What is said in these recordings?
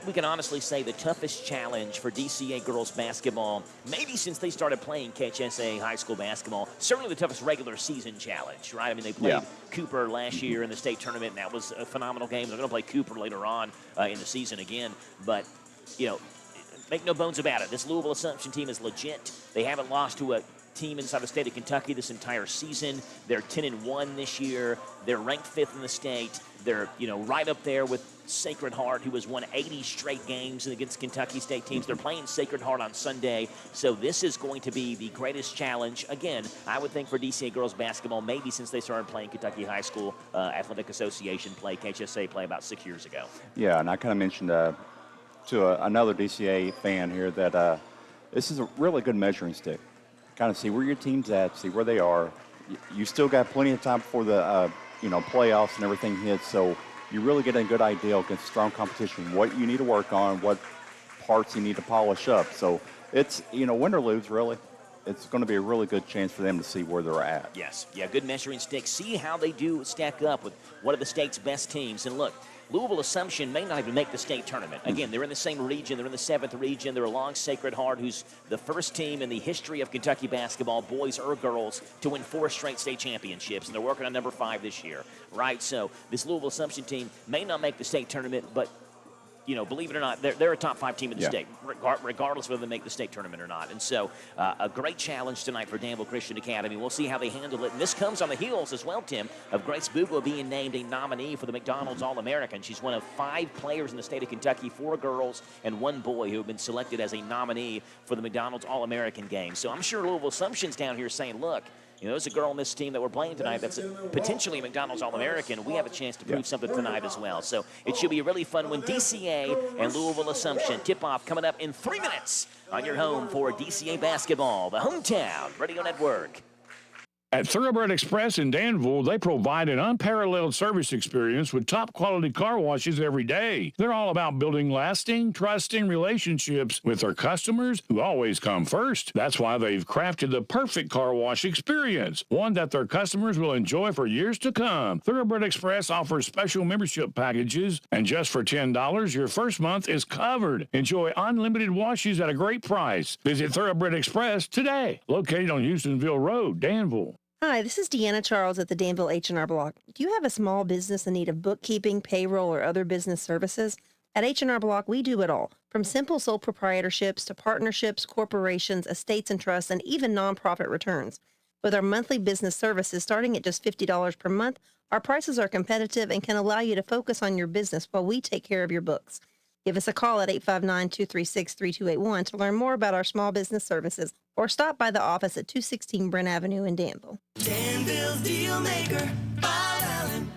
we can honestly say the toughest challenge for DCA girls basketball, maybe since they started playing KHSA high school basketball, certainly the toughest regular season challenge, right? I mean, they played Cooper last year in the state tournament, and that was a phenomenal game. They're going to play Cooper later on in the season again. But, you know, make no bones about it. This Louisville Assumption team is legit. They haven't lost to a team inside the state of Kentucky this entire season. They're 10-1 this year. They're ranked 5th in the state. They're, you know, right up there with Sacred Heart, who has won 80 straight games against Kentucky State teams. They're playing Sacred Heart on Sunday, so this is going to be the greatest challenge, again, I would think, for DCA girls basketball, maybe since they started playing Kentucky High School Athletic Association play, KHSA play about 6 years ago. Yeah, and I kind of mentioned to another DCA fan here that this is a really good measuring stick. Kind of see where your team's at, see where they are. You still got plenty of time before the playoffs and everything hits, so you really get a good idea against strong competition, what you need to work on, what parts you need to polish up. So it's, win or lose, really, it's going to be a really good chance for them to see where they're at. Yes, yeah, good measuring stick. See how they do stack up with one of the state's best teams. And look, Louisville Assumption may not even make the state tournament. Again, they're in the same region. They're in the 7th region. They're along Sacred Heart, who's the first team in the history of Kentucky basketball, boys or girls, to win 4 straight state championships. And they're working on number 5 this year, right? So this Louisville Assumption team may not make the state tournament, but believe it or not, they're a top 5 team in the state, regardless of whether they make the state tournament or not. And so a great challenge tonight for Danville Christian Academy. We'll see how they handle it. And this comes on the heels as well, Tim, of Grace Bugler being named a nominee for the McDonald's All-American. She's one of 5 players in the state of Kentucky, 4 girls and 1 boy who have been selected as a nominee for the McDonald's All-American game. So I'm sure Louisville Assumption's down here saying, look, there's a girl on this team that we're playing tonight that's potentially a McDonald's All-American. We have a chance to prove something tonight as well. So it should be a really fun one. DCA and Louisville Assumption tip-off coming up in 3 minutes on your home for DCA basketball, the Hometown Radio Network. At Thoroughbred Express in Danville, they provide an unparalleled service experience with top-quality car washes every day. They're all about building lasting, trusting relationships with their customers who always come first. That's why they've crafted the perfect car wash experience, one that their customers will enjoy for years to come. Thoroughbred Express offers special membership packages, and just for $10, your first month is covered. Enjoy unlimited washes at a great price. Visit Thoroughbred Express today, located on Houstonville Road, Danville. Hi, this is Deanna Charles at the Danville H&R Block. Do you have a small business in need of bookkeeping, payroll, or other business services? At H&R Block, we do it all, from simple sole proprietorships to partnerships, corporations, estates and trusts, and even nonprofit returns. With our monthly business services starting at just $50 per month, our prices are competitive and can allow you to focus on your business while we take care of your books. Give us a call at 859-236-3281 to learn more about our small business services, or stop by the office at 216 Brent Avenue in Danville. Danville's Deal Maker, Bob Allen.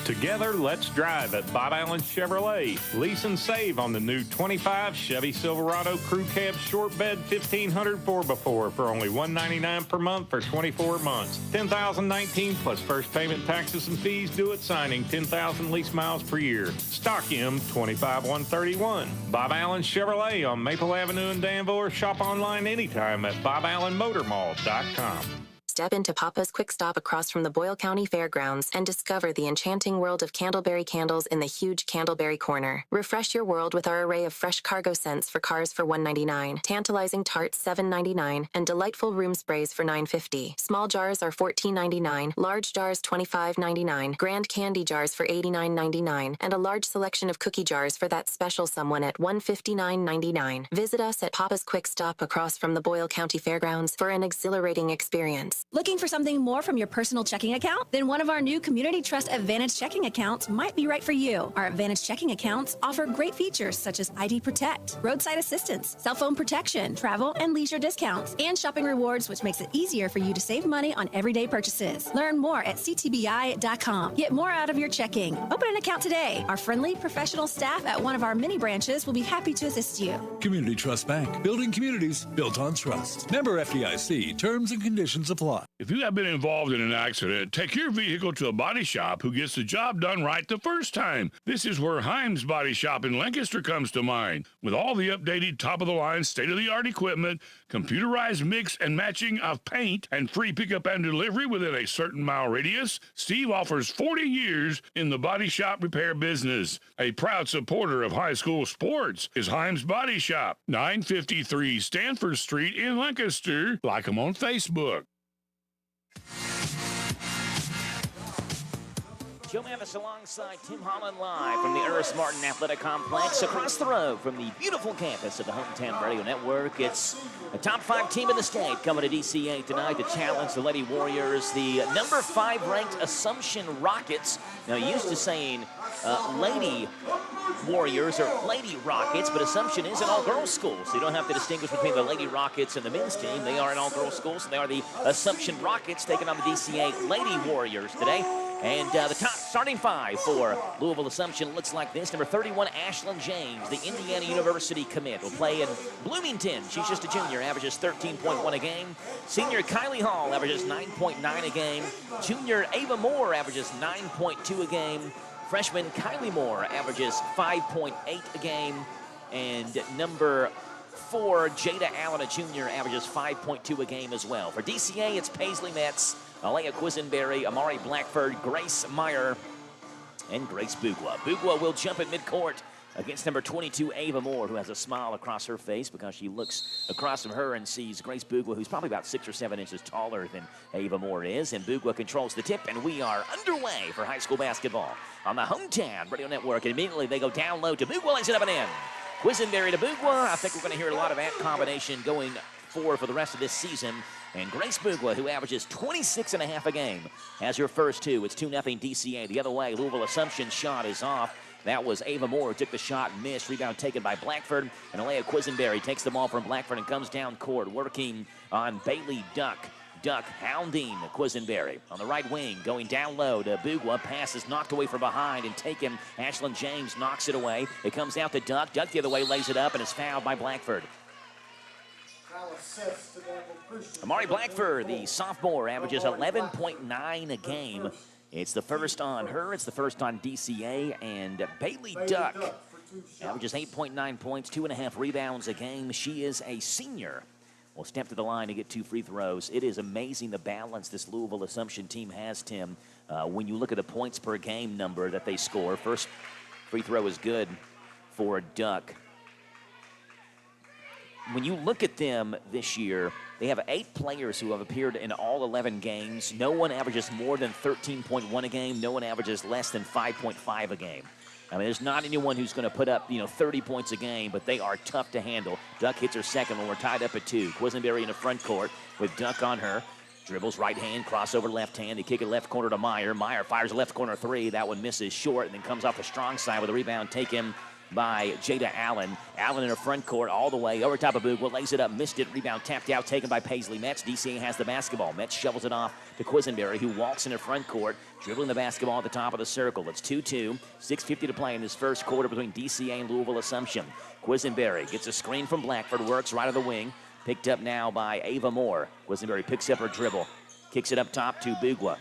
Together, let's drive at Bob Allen Chevrolet. Lease and save on the new 25 Chevy Silverado Crew Cab Short Bed 1500 4x4 for only $199 per month for 24 months. $10,019 plus first payment, taxes, and fees due at signing. 10,000 lease miles per year. Stock M 25131. Bob Allen Chevrolet on Maple Avenue in Danville, or shop online anytime at BobAllenMotorMall.com. Step into Papa's Quick Stop across from the Boyle County Fairgrounds and discover the enchanting world of Candleberry candles in the huge Candleberry Corner. Refresh your world with our array of fresh cargo scents for cars for $1.99, tantalizing tarts $7.99, and delightful room sprays for $9.50. Small jars are $14.99, large jars $25.99, grand candy jars for $89.99, and a large selection of cookie jars for that special someone at $159.99. Visit us at Papa's Quick Stop across from the Boyle County Fairgrounds for an exhilarating experience. Looking for something more from your personal checking account? Then one of our new Community Trust Advantage checking accounts might be right for you. Our Advantage checking accounts offer great features such as ID Protect, roadside assistance, cell phone protection, travel and leisure discounts, and shopping rewards, which makes it easier for you to save money on everyday purchases. Learn more at ctbi.com. Get more out of your checking. Open an account today. Our friendly, professional staff at one of our many branches will be happy to assist you. Community Trust Bank, building communities built on trust. Member FDIC, terms and conditions apply. If you have been involved in an accident, take your vehicle to a body shop who gets the job done right the first time. This is where Himes Body Shop in Lancaster comes to mind. With all the updated top-of-the-line, state-of-the-art equipment, computerized mix and matching of paint, and free pickup and delivery within a certain mile radius, Steve offers 40 years in the body shop repair business. A proud supporter of high school sports is Himes Body Shop, 953 Stanford Street in Lancaster. Like them on Facebook. Joe Mathis alongside Tim Holland live from the Ernest Martin Athletic Complex across the road from the beautiful campus of the Hometown Radio Network. It's a top 5 team in the state coming to DCA tonight to challenge the Lady Warriors, the number 5 ranked Assumption Rockets. Now, used to saying Lady Warriors or Lady Rockets, but Assumption is an all-girls school, so you don't have to distinguish between the Lady Rockets and the men's team. They are an all-girls school, so they are the Assumption Rockets taking on the DCA Lady Warriors today. And the top starting 5 for Louisville Assumption looks like this. Number 31, Ashlyn James, the Indiana University commit, will play in Bloomington. She's just a junior, averages 13.1 a game. Senior Kylie Hall averages 9.9 a game. Junior Ava Moore averages 9.2 a game. Freshman Kylie Moore averages 5.8 a game. And number 4, Jada Allen, a junior, averages 5.2 a game as well. For DCA, it's Paisley Metz, Alea Quisenberry, Amari Blackford, Grace Meyer, and Grace Bugwa. Bugwa will jump at midcourt against number 22, Ava Moore, who has a smile across her face because she looks across from her and sees Grace Bugwa, who's probably about 6 or 7 inches taller than Ava Moore is. And Bugwa controls the tip, and we are underway for high school basketball on the Hometown Radio Network. And immediately they go down low to Bugwa, lays it up and in. Quisenberry to Bugwa. I think we're going to hear a lot of that combination going for the rest of this season. And Grace Bugwa, who averages 26.5 a game, has her first 2. It's 2-0 DCA. The other way, Louisville Assumption shot is off. That was Ava Moore who took the shot and missed. Rebound taken by Blackford. And Alea Quisenberry takes the ball from Blackford and comes down court, working on Bailey Duck. Duck hounding Quisenberry on the right wing, going down low to Bugwa. Pass is knocked away from behind and taken. Ashlyn James knocks it away. It comes out to Duck. Duck the other way lays it up and is fouled by Blackford. Amari Blackford, the sophomore, averages 11.9 a game. It's the first on her. It's the first on DCA. And Bailey Duck averages 8.9 points, 2.5 rebounds a game. She is a senior. Will step to the line to get 2 free throws. It is amazing the balance this Louisville Assumption team has, Tim. When you look at the points per game number that they score, first free throw is good for Duck. When you look at them this year, they have 8 players who have appeared in all 11 games. No one averages more than 13.1 a game. No one averages less than 5.5 a game. I mean, there's not anyone who's going to put up, 30 points a game, but they are tough to handle. Duck hits her second when we're tied up at 2. Quisenberry in the front court with Duck on her. Dribbles right hand, crossover left hand. They kick it left corner to Meyer. Meyer fires a left corner 3. That one misses short and then comes off the strong side with a rebound taken by Jada Allen. Allen in her front court all the way over top of Bugwa. Lays it up, missed it. Rebound tapped out, taken by Paisley Metz. DCA has the basketball. Metz shovels it off to Quisenberry, who walks in her front court, dribbling the basketball at the top of the circle. It's 2-2, 6:50 to play in this first quarter between DCA and Louisville Assumption. Quisenberry gets a screen from Blackford, works right of the wing. Picked up now by Ava Moore. Quisenberry picks up her dribble, kicks it up top to Bugwa.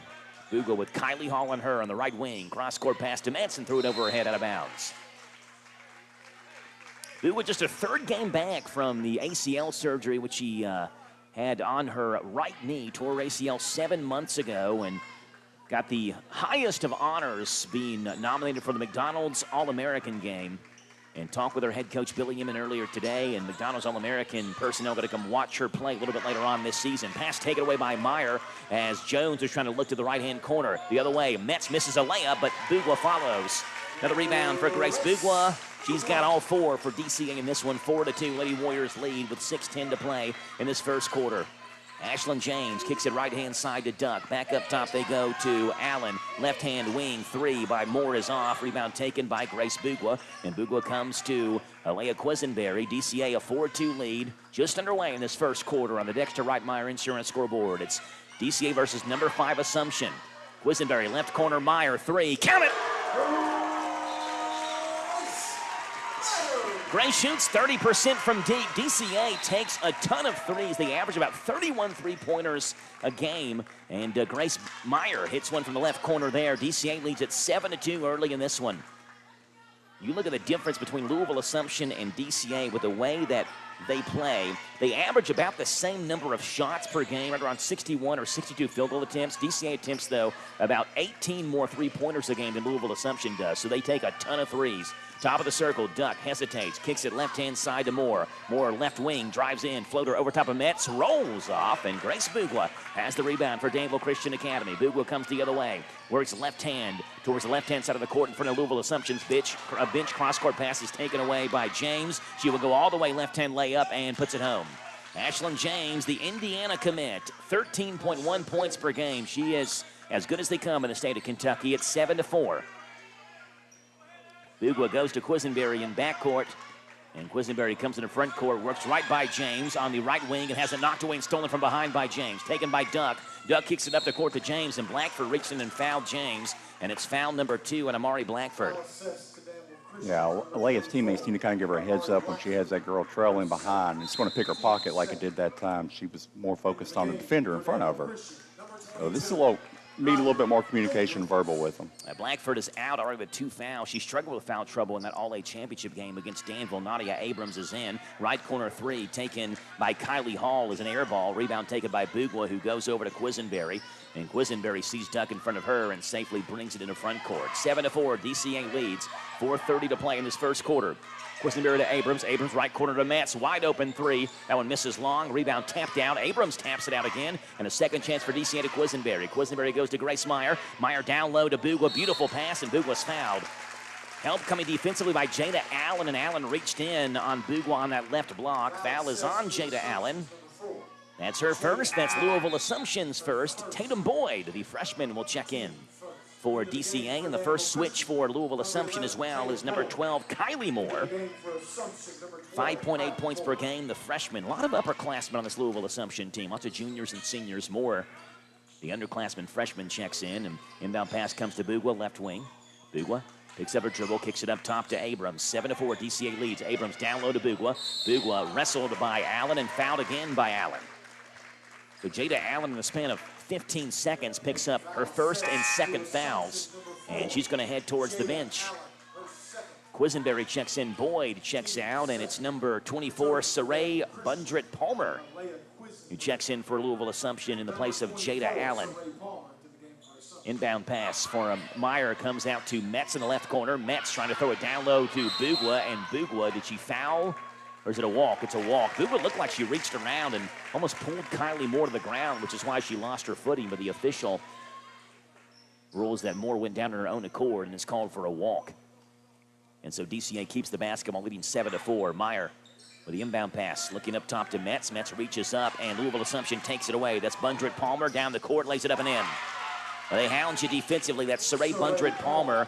Bugwa with Kylie Hall on her on the right wing. Cross-court pass to Metz and threw it over her head out of bounds. Bugwa just her 3rd game back from the ACL surgery, which she had on her right knee. Tore ACL 7 months ago and got the highest of honors, being nominated for the McDonald's All-American game. And talked with her head coach Billy Yemen earlier today, and McDonald's All-American personnel going to come watch her play a little bit later on this season. Pass taken away by Meyer as Jones was trying to look to the right-hand corner. The other way, Metz misses a layup, but Bugwa follows. Another rebound for Grace Bugwa. She's got all 4 for DCA in this one. 4-2, Lady Warriors lead with 6:10 to play in this first quarter. Ashlyn James kicks it right-hand side to Duck. Back up top they go to Allen. Left-hand wing 3 by Moore is off. Rebound taken by Grace Bugwa. And Bugwa comes to Alea Quisenberry. DCA a 4-2 lead. Just underway in this first quarter on the Dexter Reitmeyer Insurance scoreboard. It's DCA versus number 5 Assumption. Quisenberry left corner, Meyer 3. Count it! Gray shoots 30% from deep. DCA takes a ton of threes. They average about 31 three-pointers a game. And Grace Meyer hits one from the left corner there. DCA leads at 7-2 early in this one. You look at the difference between Louisville Assumption and DCA with the way that they play. They average about the same number of shots per game, right around 61 or 62 field goal attempts. DCA attempts, though, about 18 more three-pointers a game than Louisville Assumption does, so they take a ton of threes. Top of the circle, Duck hesitates, kicks it left-hand side to Moore. Moore left wing, drives in, floater over top of Metz, rolls off, and Grace Bugwa has the rebound for Danville Christian Academy. Bugwa comes the other way, works left hand towards the left-hand side of the court in front of Louisville Assumption's bench. A bench cross-court pass is taken away by James. She will go all the way left-hand layup and puts it home. Ashlyn James, the Indiana commit, 13.1 points per game. She is as good as they come in the state of Kentucky at 7-4. Bugwa goes to Quisenberry in backcourt, and Quisenberry comes in the front court, works right by James on the right wing, and has it knocked away and stolen from behind by James. Taken by Duck. Duck kicks it up the court to James, and Blackford reached in and fouled James, and it's foul number 2 on Amari Blackford. Yeah, Leia's teammates need to kind of give her a heads up when she has that girl trailing behind. It's going to pick her pocket like it did that time. She was more focused on the defender in front of her. So this is need a little bit more communication verbal with them. Blackford is out already with 2 fouls. She struggled with foul trouble in that All-A championship game against Danville. Nadia Abrams is in. Right corner 3 taken by Kylie Hall as an air ball. Rebound taken by Bugwa, who goes over to Quisenberry. And Quisenberry sees Duck in front of her and safely brings it into front court. 7-4, DCA leads. 4:30 to play in this first quarter. Quisenberry to Abrams. Abrams right corner to Metz. Wide open 3. That one misses long. Rebound tapped out. Abrams taps it out again. And a second chance for DCA to Quisenberry. Quisenberry goes to Grace Meyer. Meyer down low to Bugwa. Beautiful pass, and Bugwa's fouled. Help coming defensively by Jada Allen, and Allen reached in on Bugwa on that left block. Foul is on Jada Allen. That's her first. That's Louisville Assumption's first. Tatum Boyd, the freshman, will check in for DCA, and the first switch for Louisville Assumption as well is number 12, Kylie Moore. 5.8 points per game, the freshman. A lot of upperclassmen on this Louisville Assumption team. Lots of juniors and seniors. Moore, the underclassman freshman, checks in, and inbound pass comes to Bugwa, left wing. Bugwa picks up her dribble, kicks it up top to Abrams. 7-4, DCA leads. Abrams down low to Bugwa. Bugwa wrestled by Allen and fouled again by Allen. So Jada Allen, in the span of 15 seconds, picks up her first and second fouls, and she's going to head towards the bench. Quisenberry checks in, Boyd checks out, and it's number 24, Saray Bundret-Palmer, who checks in for Louisville Assumption in the place of Jada Allen. Inbound pass for Meyer comes out to Metz in the left corner. Metz trying to throw it down low to Bugwa, and Bugwa, did she foul? Or is it a walk? It's a walk. Bugwa looked like she reached around and almost pulled Kylie Moore to the ground, which is why she lost her footing. But the official rules that Moore went down on her own accord and is called for a walk. And so DCA keeps the basketball, leading 7-4. Meyer with the inbound pass, looking up top to Metz. Metz reaches up, and Louisville Assumption takes it away. That's Bundret-Palmer down the court, lays it up and in. Well, they hound you defensively. That's Saray Bundret-Palmer.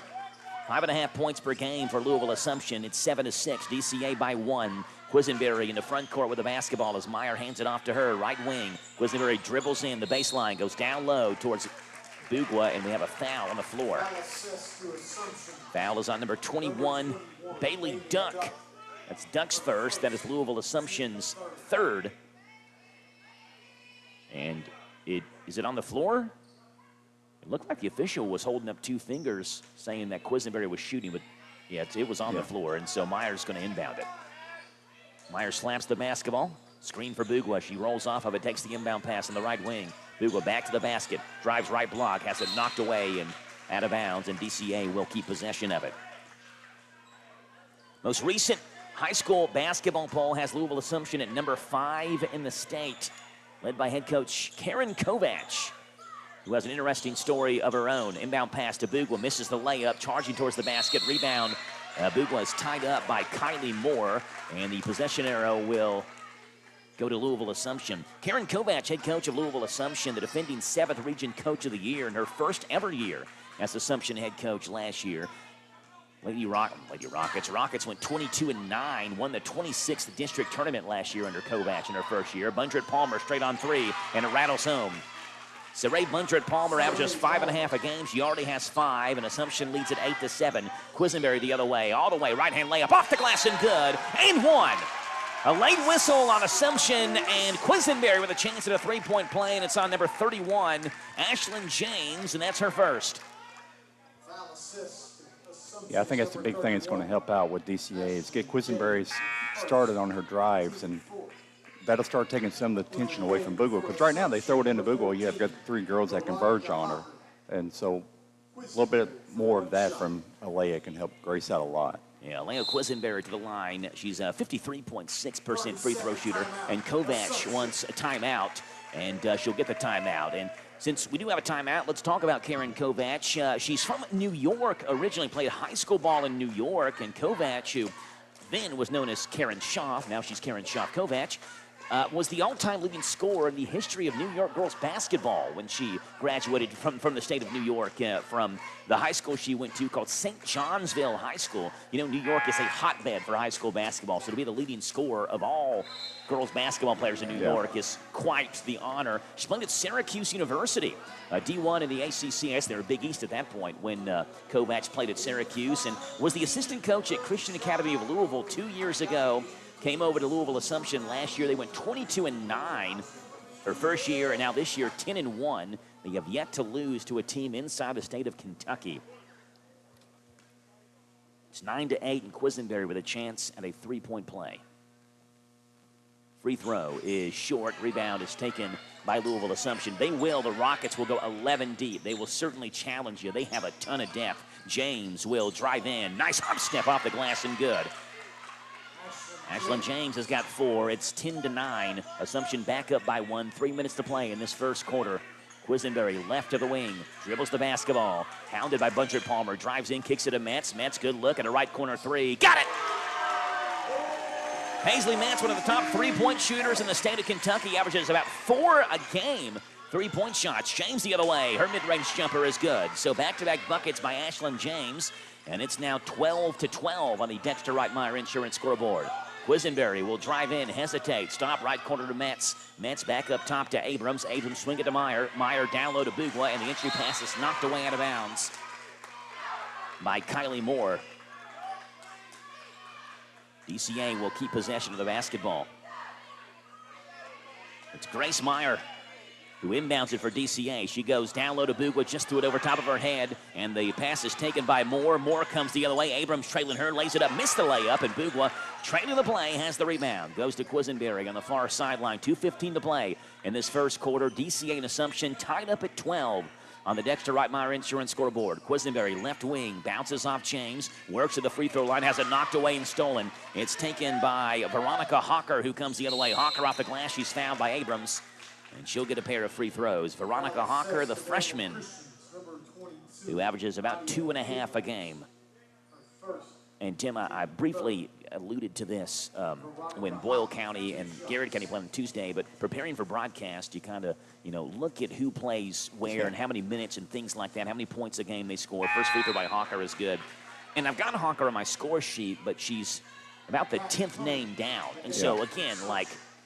5.5 points per game for Louisville Assumption. It's 7-6. DCA by 1. Quisenberry in the front court with the basketball as Meyer hands it off to her. Right wing. Quisenberry dribbles in the baseline, goes down low towards Bugwa, and we have a foul on the floor. Foul is on number 21, Bailey Duck. That's Duck's first. That is Louisville Assumption's third. And is it on the floor? It looked like the official was holding up 2 fingers saying that Quisenberry was shooting, but yeah, it was on the floor, and so Meyer's going to inbound it. Meyer slaps the basketball. Screen for Bugwa. She rolls off of it, takes the inbound pass on the right wing. Bugwa back to the basket, drives right block, has it knocked away and out of bounds, and DCA will keep possession of it. Most recent high school basketball poll has Louisville Assumption at number 5 in the state, led by head coach Karen Kovach, who has an interesting story of her own. Inbound pass to Bugwa, misses the layup, charging towards the basket. Rebound, Bugwa is tied up by Kylie Moore, and the possession arrow will go to Louisville Assumption. Karen Kovach, head coach of Louisville Assumption, the defending 7th Region Coach of the Year in her first ever year as Assumption head coach last year. Rockets went 22-9, won the 26th district tournament last year under Kovach in her first year. Bundret-Palmer straight on 3, and it rattles home. Saray Bundred Palmer averages 5.5 a game. She already has 5, and Assumption leads at 8-7. Quisenberry the other way, all the way, right-hand layup, off the glass and good, and 1. A late whistle on Assumption, and Quisenberry with a chance at a three-point play, and it's on number 31, Ashlyn James, and that's her first. Yeah, I think that's the big thing that's going to help out with DCA is get Quisenberry started on her drives, and that'll start taking some of the tension away from Bugwell. Because right now they throw it into Bugwell, you have got 3 girls that converge on her. And so a little bit more of that from Alea can help Grace out a lot. Yeah, Leo Quisenberry to the line. She's a 53.6% free throw shooter, and Kovac wants a timeout, and she'll get the timeout. And since we do have a timeout, let's talk about Karen Kovac. She's from New York, originally played high school ball in New York, and Kovac, who then was known as Karen Schaaf, now she's Karen Schaaf Kovac, was the all-time leading scorer in the history of New York girls basketball when she graduated from the state of New York, from the high school she went to called St. Johnsville High School. You know, New York is a hotbed for high school basketball, so to be the leading scorer of all girls basketball players in New York is quite the honor. She played at Syracuse University, D1 in the ACCS. They were Big East at that point when Kovac played at Syracuse, and was the assistant coach at Christian Academy of Louisville 2 years ago. Came over to Louisville Assumption last year. They went 22-9 her first year, and now this year 10-1. They have yet to lose to a team inside the state of Kentucky. It's 9-8, and Quisenberry with a chance at a three-point play. Free throw is short. Rebound is taken by Louisville Assumption. The Rockets will go 11 deep. They will certainly challenge you. They have a ton of depth. James will drive in. Nice hop step off the glass and good. Ashlyn James has got 4. It's 10-9. Assumption back up by 1. 3 minutes to play in this first quarter. Quisenberry left of the wing, dribbles the basketball. Hounded by Bundred Palmer. Drives in, kicks it to Metz. Metz, good look at a right corner 3. Got it! Paisley Metz, one of the top three-point shooters in the state of Kentucky, averages about 4 a game. Three-point shots. James the other way. Her mid-range jumper is good. So back-to-back buckets by Ashlyn James. And it's now 12-12 on the Dexter Reitmeyer Insurance scoreboard. Quisenberry will drive in, hesitate, stop right corner to Metz. Metz back up top to Abrams. Abrams swing it to Meyer. Meyer down low to Bugwa, and the entry pass is knocked away out of bounds by Kylie Moore. DCA will keep possession of the basketball. It's Grace Meyer who inbounds it for DCA. She goes down low to Bugwa, just threw it over top of her head, and the pass is taken by Moore. Moore comes the other way. Abrams trailing her, lays it up, missed the layup, and Bugwa, trailing the play, has the rebound. Goes to Quisenberry on the far sideline. 2:15 to play in this first quarter. DCA and Assumption tied up at 12 on the Dexter Reitmeyer Insurance scoreboard. Quisenberry, left wing, bounces off James, works at the free throw line, has it knocked away and stolen. It's taken by Veronica Hawker, who comes the other way. Hawker off the glass. She's fouled by Abrams, and she'll get a pair of free throws. Veronica Hawker, the freshman, who averages about 2.5 a game. And Tim, I briefly alluded to this when Boyle County and Garrett County played on Tuesday, but preparing for broadcast, you kind of, look at who plays where and how many minutes and things like that, how many points a game they score. First free throw by Hawker is good. And I've got Hawker on my score sheet, but she's about the 10th name down. And so, again,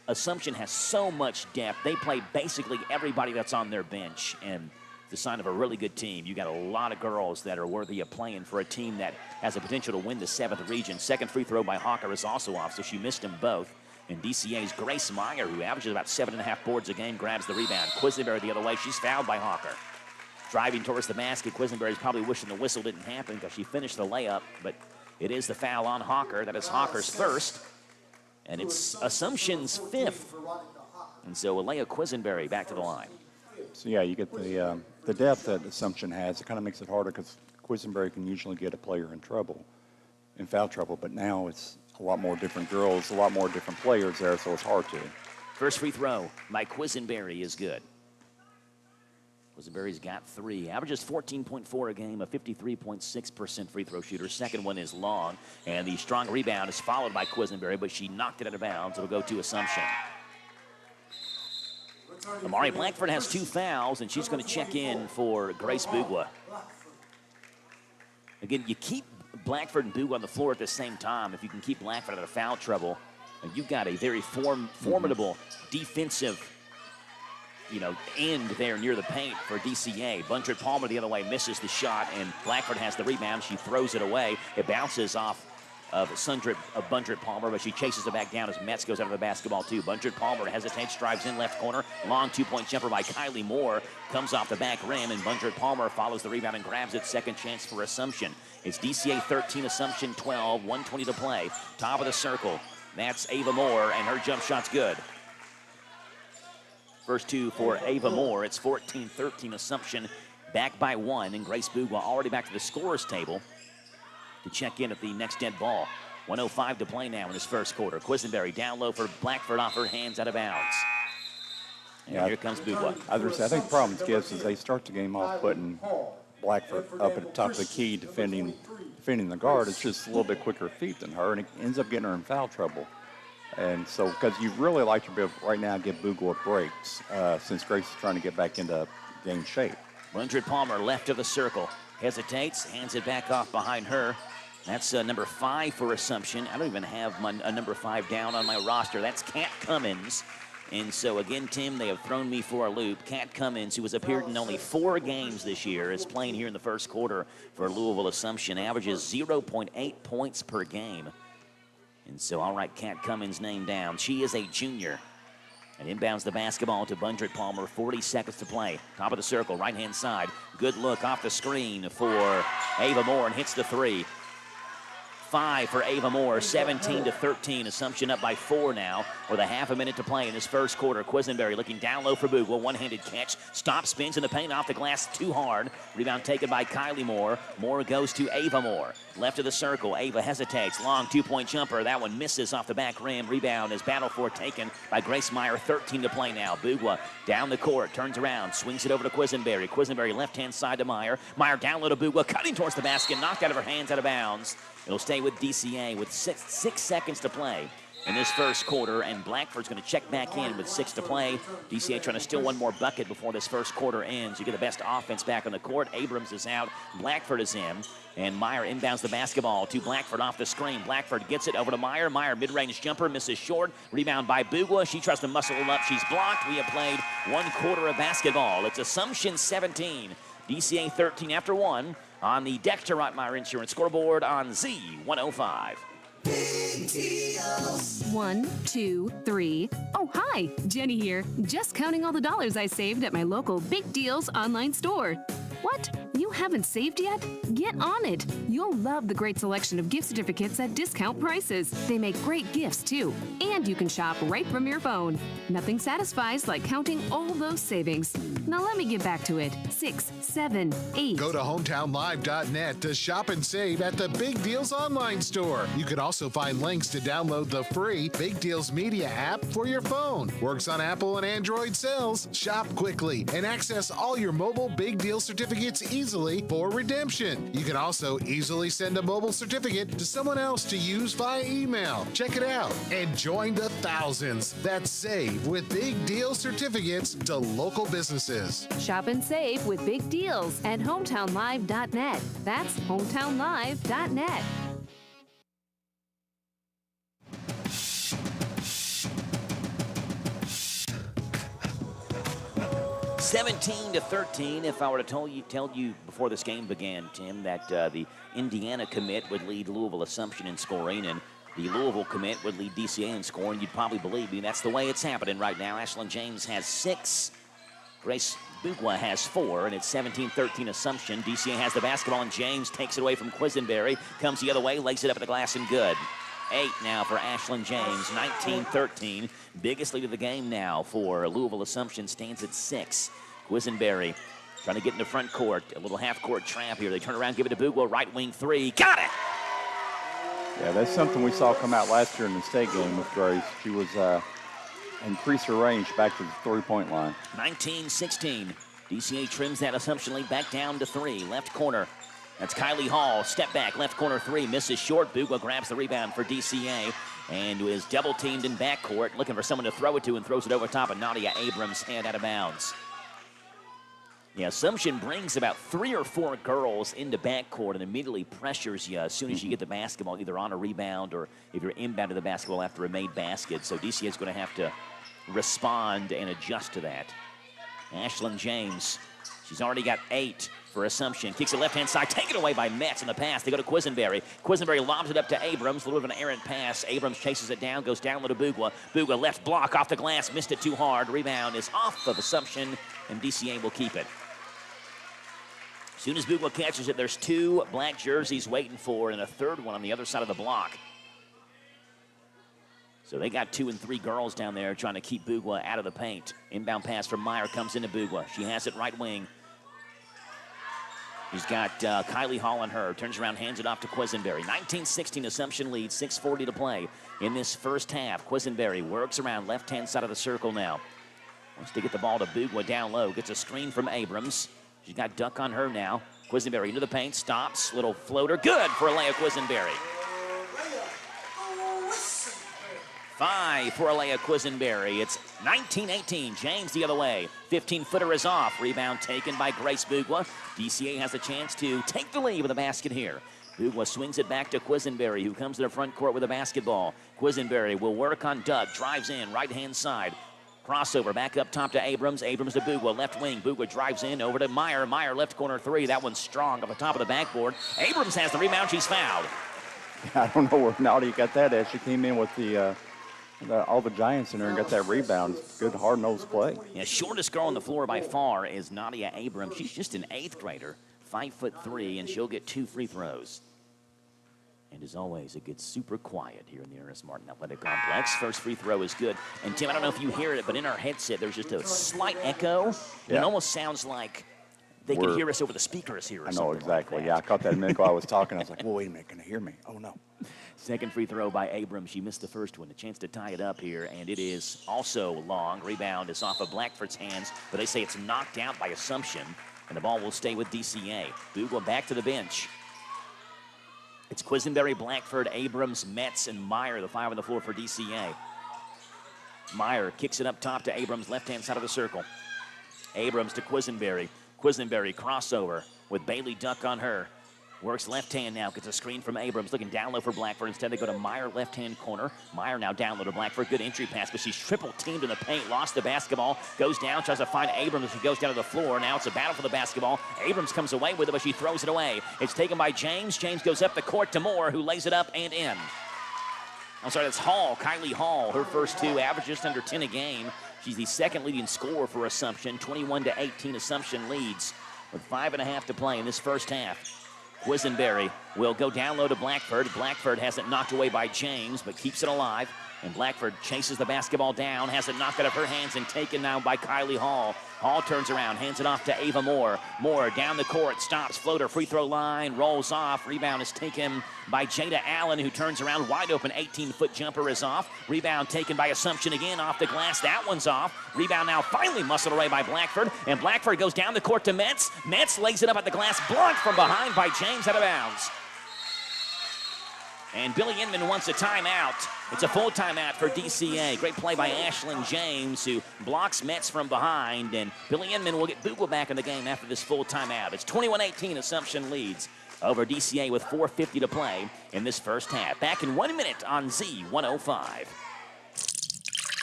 Assumption has so much depth. They play basically everybody that's on their bench, and the sign of a really good team. You got a lot of girls that are worthy of playing for a team that has the potential to win the 7th region. Second free throw by Hawker is also off, so she missed them both. And DCA's Grace Meyer, who averages about 7.5 boards a game, grabs the rebound. Quisenberry the other way. She's fouled by Hawker. Driving towards the basket, Quisenberry's probably wishing the whistle didn't happen because she finished the layup, but it is the foul on Hawker. That is Hawker's first, and it's Assumption's 5th. And so Alea Quisenberry back to the line. So, yeah, you get the depth that Assumption has. It kind of makes it harder because Quisenberry can usually get a player in foul trouble, but now it's a lot more different girls, a lot more different players there, so it's hard to. First free throw by Quisenberry is good. Quisenberry's got 3. Averages 14.4 a game, a 53.6% free throw shooter. Second one is long, and the strong rebound is followed by Quisenberry, but she knocked it out of bounds. It'll go to Assumption. Amari Blackford has 2 fouls, and she's going to check in for Grace Bugwa. Again, you keep Blackford and Bugwa on the floor at the same time. If you can keep Blackford out of foul trouble, and you've got a very formidable defensive end there near the paint for DCA. Bundred Palmer the other way misses the shot, and Blackford has the rebound. She throws it away. It bounces off of Bundred Palmer, but she chases it back down as Metz goes out of the basketball too. Bundred Palmer hesitates, drives in left corner. Long two-point jumper by Kylie Moore. Comes off the back rim, and Bundred Palmer follows the rebound and grabs it. Second chance for Assumption. It's DCA 13, Assumption 12, 1:20 to play. Top of the circle. That's Ava Moore, and her jump shot's good. First two for Ava Moore. It's 14-13 Assumption, back by 1, and Grace Bugwa already back to the scorer's table to check in at the next dead ball. 1:05 to play now in this first quarter. Quisenberry down low for Blackford off her hands out of bounds. And here comes Bugwa. I think the problem gives is they start the game off putting Blackford up at the top of the key defending the guard. It's just a little bit quicker feet than her, and it ends up getting her in foul trouble. And so, because you'd really like to be able right now give Bugwa breaks since Grace is trying to get back into game shape. Bundred Palmer left of the circle. Hesitates, hands it back off behind her. That's number 5 for Assumption. I don't even have my number 5 down on my roster. That's Kat Cummins. And so again, Tim, they have thrown me for a loop. Kat Cummins, who has appeared in only 4 games this year, is playing here in the first quarter for Louisville Assumption. Averages 0.8 points per game. And so, all right, Kat Cummins' name down. She is a junior. And inbounds the basketball to Bundred Palmer. 40 seconds to play. Top of the circle, right-hand side. Good look off the screen for Ava Moore, and hits the 3. 5 for Ava Moore, 17-13. Assumption up by 4 now with a half a minute to play in this first quarter. Quisenberry looking down low for Bugwa. One-handed catch. Stop, spins in the paint, off the glass too hard. Rebound taken by Kylie Moore. Moore goes to Ava Moore. Left of the circle. Ava hesitates. Long two-point jumper. That one misses off the back rim. Rebound is battled for, taken by Grace Meyer. 13 to play now. Bugwa down the court. Turns around. Swings it over to Quisenberry. Quisenberry left-hand side to Meyer. Meyer down low to Bugwa. Cutting towards the basket. Knocked out of her hands, out of bounds. It'll stay with DCA with six seconds to play in this first quarter, and Blackford's going to check back in with 6 to play. DCA trying to steal one more bucket before this first quarter ends. You get the best offense back on the court. Abrams is out. Blackford is in, and Meyer inbounds the basketball to Blackford off the screen. Blackford gets it over to Meyer. Meyer mid-range jumper, misses short. Rebound by Bugwa. She tries to muscle it up. She's blocked. We have played 1 quarter of basketball. It's Assumption 17, DCA 13 after 1 on the Dexter Rottmeyer Insurance scoreboard on Z105. Big deals. 1, 2, 3. Oh, hi, Jenny here. Just counting all the dollars I saved at my local Big Deals online store. What? You haven't saved yet? Get on it. You'll love the great selection of gift certificates at discount prices. They make great gifts, too. And you can shop right from your phone. Nothing satisfies like counting all those savings. Now let me get back to it. 6, 7, 8. Go to hometownlive.net to shop and save at the Big Deals online store. You can also find links to download the free Big Deals Media app for your phone. Works on Apple and Android cells. Shop quickly and access all your mobile Big Deal certificates easily for redemption. You can also easily send a mobile certificate to someone else to use via email. Check it out and join the thousands that save with Big Deal certificates to local businesses. Shop and save with Big Deals at hometownlive.net. That's hometownlive.net. 17-13. If I were to tell you before this game began, Tim, that the Indiana commit would lead Louisville Assumption in scoring, and the Louisville commit would lead DCA in scoring, you'd probably believe me. That's the way it's happening right now. Ashlyn James has 6. Grace Bugwa has 4, and it's 17-13 Assumption. DCA has the basketball, and James takes it away from Quisenberry. Comes the other way, lays it up at the glass, and good. 8 now for Ashlyn James, 19-13. Biggest lead of the game now for Louisville Assumption, stands at 6. Quisenberry trying to get in the front court. A little half-court trap here. They turn around, give it to Bugwa, right wing 3. Got it! Yeah, that's something we saw come out last year in the state game with Grace. She was increased her range back to the three-point line. 19-16. DCA trims that Assumption lead back down to 3. Left corner. That's Kylie Hall. Step back, left corner 3. Misses short. Bugwa grabs the rebound for DCA and is double-teamed in backcourt, looking for someone to throw it to, and throws it over top of Nadia Abrams' hand out of bounds. Yeah, Assumption brings about 3 or 4 girls into backcourt and immediately pressures you as soon as you get the basketball, either on a rebound or if you're inbound to the basketball after a made basket. So DCA is going to have to respond and adjust to that. Ashlyn James, she's already got 8 for Assumption. Kicks it left-hand side, taken away by Metz in the pass. They go to Quisenberry. Quisenberry lobs it up to Abrams. A little bit of an errant pass. Abrams chases it down, goes down low to Bugwa. Bugwa left block off the glass, missed it too hard. Rebound is off of Assumption, and DCA will keep it. As soon as Bugwa catches it, there's 2 black jerseys waiting for, and a third one on the other side of the block. So they got 2 and 3 girls down there trying to keep Bugwa out of the paint. Inbound pass from Meyer comes into Bugwa. She has it right wing. He's got Kylie Hall on her. Turns around, hands it off to Quisenberry. 19-16 Assumption lead, 6:40 to play in this first half. Quisenberry works around left-hand side of the circle now. Wants to get the ball to Bugwa down low. Gets a screen from Abrams. She's got Duck on her now. Quisenberry into the paint, stops. Little floater, good for Alea Quisenberry. 5 for Alea Quisenberry. It's 19-18. James the other way. 15-footer is off. Rebound taken by Grace Bugwa. DCA has a chance to take the lead with a basket here. Bugwa swings it back to Quisenberry, who comes to the front court with a basketball. Quisenberry will work on Doug. Drives in, right-hand side. Crossover back up top to Abrams. Abrams to Bugwa, left wing. Bugwa drives in over to Meyer. Meyer left corner 3. That one's strong off the top of the backboard. Abrams has the rebound. She's fouled. I don't know where Nadia got that at. She came in with all the Giants in there and got that rebound. Good hard-nosed play. Yeah, shortest girl on the floor by far is Nadia Abrams. She's just an 8th grader, 5'3", and she'll get 2 free throws. And as always, it gets super quiet here in the Ernest Martin Athletic Complex. First free throw is good. And Tim, I don't know if you hear it, but in our headset, there's just a slight echo. Yeah. It almost sounds like they can hear us over the speakers here. I know exactly. Like, yeah, I caught that a minute while I was talking. I was like, well, wait a minute, can they hear me? Oh, no. Second free throw by Abrams. She missed the first one. A chance to tie it up here, and it is also long. Rebound is off of Blackford's hands, but they say it's knocked out by Assumption, and the ball will stay with DCA. Bugwa back to the bench. It's Quisenberry, Blackford, Abrams, Metz, and Meyer, the 5 on the floor for DCA. Meyer kicks it up top to Abrams, left-hand side of the circle. Abrams to Quisenberry. Quisenberry crossover with Bailey Duck on her. Works left hand now, gets a screen from Abrams, looking down low for Blackford. Instead, they go to Meyer, left-hand corner. Meyer now down low to Blackford. Good entry pass, but she's triple-teamed in the paint, lost the basketball, goes down, tries to find Abrams as she goes down to the floor. Now it's a battle for the basketball. Abrams comes away with it, but she throws it away. It's taken by James. James goes up the court to Moore, who lays it up and in. I'm sorry, that's Hall, Kylie Hall. Her first 2 average just under 10 a game. She's the second leading scorer for Assumption. 21-18 Assumption leads with 5.5 to play in this first half. Quisenberry will go down low to Blackford. Blackford has it knocked away by James, but keeps it alive. And Blackford chases the basketball down, has it knocked out of her hands and taken now by Kylie Hall. Hall turns around, hands it off to Ava Moore. Moore down the court, stops, floater, free throw line, rolls off. Rebound is taken by Jada Allen, who turns around, wide open, 18-foot jumper is off. Rebound taken by Assumption again, off the glass. That one's off. Rebound now finally muscled away by Blackford, and Blackford goes down the court to Metz. Metz lays it up at the glass, blocked from behind by James, out of bounds. And Billy Inman wants a timeout. It's a full timeout for DCA. Great play by Ashlyn James, who blocks Metz from behind. And Billy Inman will get Bugwa back in the game after this full timeout. It's 21-18. Assumption leads over DCA with 4:50 to play in this first half. Back in 1 minute on Z105.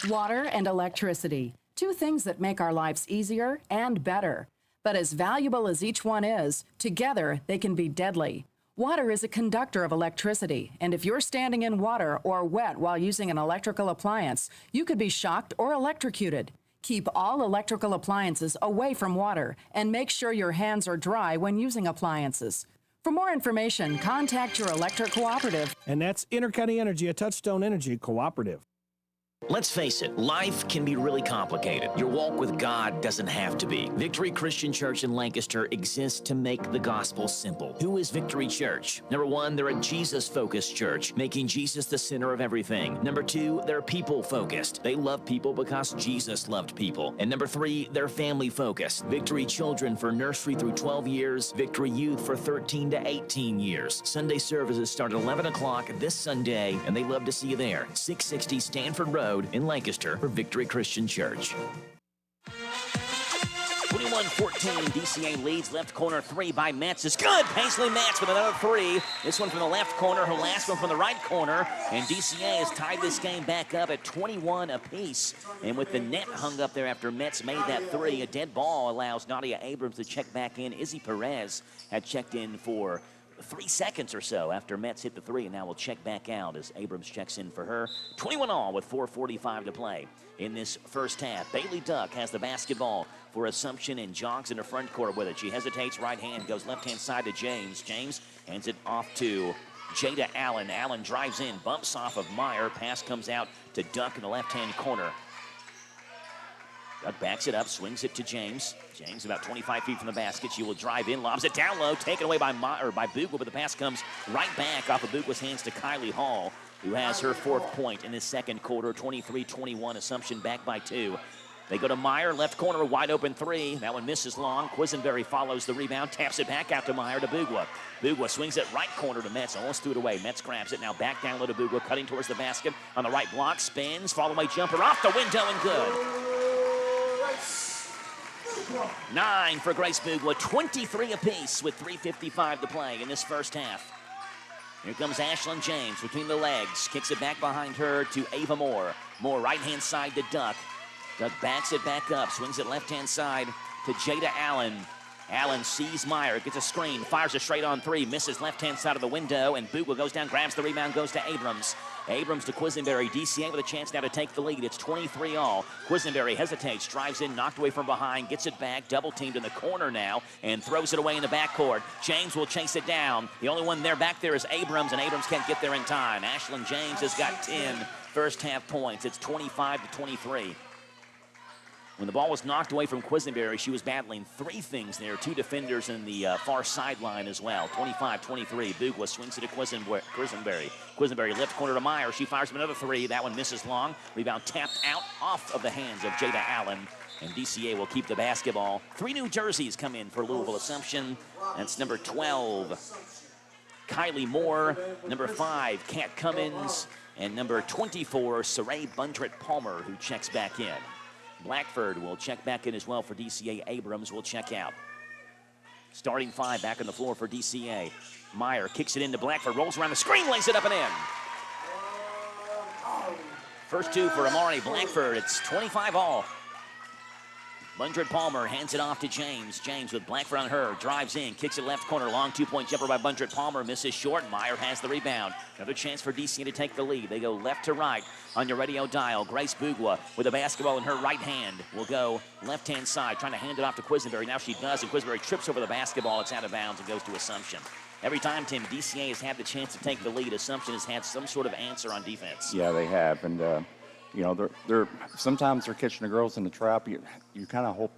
Water and electricity, 2 things that make our lives easier and better. But as valuable as each one is, together they can be deadly. Water is a conductor of electricity, and if you're standing in water or wet while using an electrical appliance, you could be shocked or electrocuted. Keep all electrical appliances away from water and make sure your hands are dry when using appliances. For more information, contact your electric cooperative. And that's Intercounty Energy, a Touchstone Energy cooperative. Let's face it, life can be really complicated. Your walk with God doesn't have to be. Victory Christian Church in Lancaster exists to make the gospel simple. Who is Victory Church? Number 1, they're a Jesus-focused church, making Jesus the center of everything. Number 2, they're people-focused. They love people because Jesus loved people. And number 3, they're family-focused. Victory Children for nursery through 12 years, Victory Youth for 13 to 18 years. Sunday services start at 11 o'clock this Sunday, and they love to see you there. 660 Stanford Road in Lancaster for Victory Christian Church. 21-14, DCA leads. Left corner three by Metz is good. Paisley Metz with another three. This one from the left corner, her last one from the right corner. And DCA has tied this game back up at 21 apiece. And with the net hung up there after Metz made that three, a dead ball allows Nadia Abrams to check back in. Izzy Perez had checked in for 3 seconds or so after Metz hit the three, and now we'll check back out as Abrams checks in for her. 21 all with 4:45 to play in this first half. Bailey Duck has the basketball for Assumption and jogs in the front court with it. She hesitates, right hand, goes left-hand side to James. James hands it off to Jada Allen. Allen drives in, bumps off of Meyer. Pass comes out to Duck in the left-hand corner. Duck backs it up, swings it to James. James about 25 feet from the basket. She will drive in, lobs it down low, taken away by Bugwa, but the pass comes right back off of Bugwa's hands to Kylie Hall, who has her 4th point in this second quarter. 23-21, Assumption back by 2. They go to Meyer, left corner, wide open three. That one misses long. Quisenberry follows the rebound, taps it back out to Meyer to Bugwa. Bugwa swings it right corner to Metz, almost threw it away. Metz grabs it, now back down low to Bugwa, cutting towards the basket. On the right block, spins, fall-away jumper off the window and good. 9 for Grace Bugwa, 23 apiece with 3:55 to play in this first half. Here comes Ashlyn James between the legs, kicks it back behind her to Ava Moore. Moore right-hand side to Duck. Duck backs it back up, swings it left-hand side to Jada Allen. Allen sees Meyer, gets a screen, fires a straight on three, misses left-hand side of the window, and Bugwa goes down, grabs the rebound, goes to Abrams. Abrams to Quisenberry. DCA with a chance now to take the lead. It's 23 all. Quisenberry hesitates, drives in, knocked away from behind, gets it back, double teamed in the corner now, and throws it away in the backcourt. James will chase it down. The only one there back there is Abrams, and Abrams can't get there in time. Ashlyn James has got 10 first half points. It's 25-23. When the ball was knocked away from Quisenberry, she was battling 3 things there, 2 defenders in the far sideline as well. 25-23, Bugwa swings it to Quisenberry. Quisenberry left corner to Meyer. She fires him another 3. That one misses long. Rebound tapped out off of the hands of Jada Allen. And DCA will keep the basketball. 3 new jerseys come in for Louisville Assumption. That's number 12, Kylie Moore. Number 5, Kat Cummins. And number 24, Saray Bundret-Palmer, who checks back in. Blackford will check back in as well for DCA. Abrams will check out. Starting 5 back on the floor for DCA. Meyer kicks it into Blackford, rolls around the screen, lays it up and in. First 2 for Amari Blackford. It's 25 all. Bundret-Palmer hands it off to James. James with Blackford on her, drives in, kicks it left corner. Long 2-point jumper by Bundret-Palmer, misses short. Meyer has the rebound. Another chance for DCA to take the lead. They go left to right on your radio dial. Grace Bugwa with the basketball in her right hand will go left-hand side, trying to hand it off to Quisenberry. Now she does, and Quisenberry trips over the basketball. It's out of bounds and goes to Assumption. Every time, Tim, DCA has had the chance to take the lead, Assumption has had some sort of answer on defense. Yeah, they have, and you know, they're sometimes they're catching the girls in the trap. You kind of hope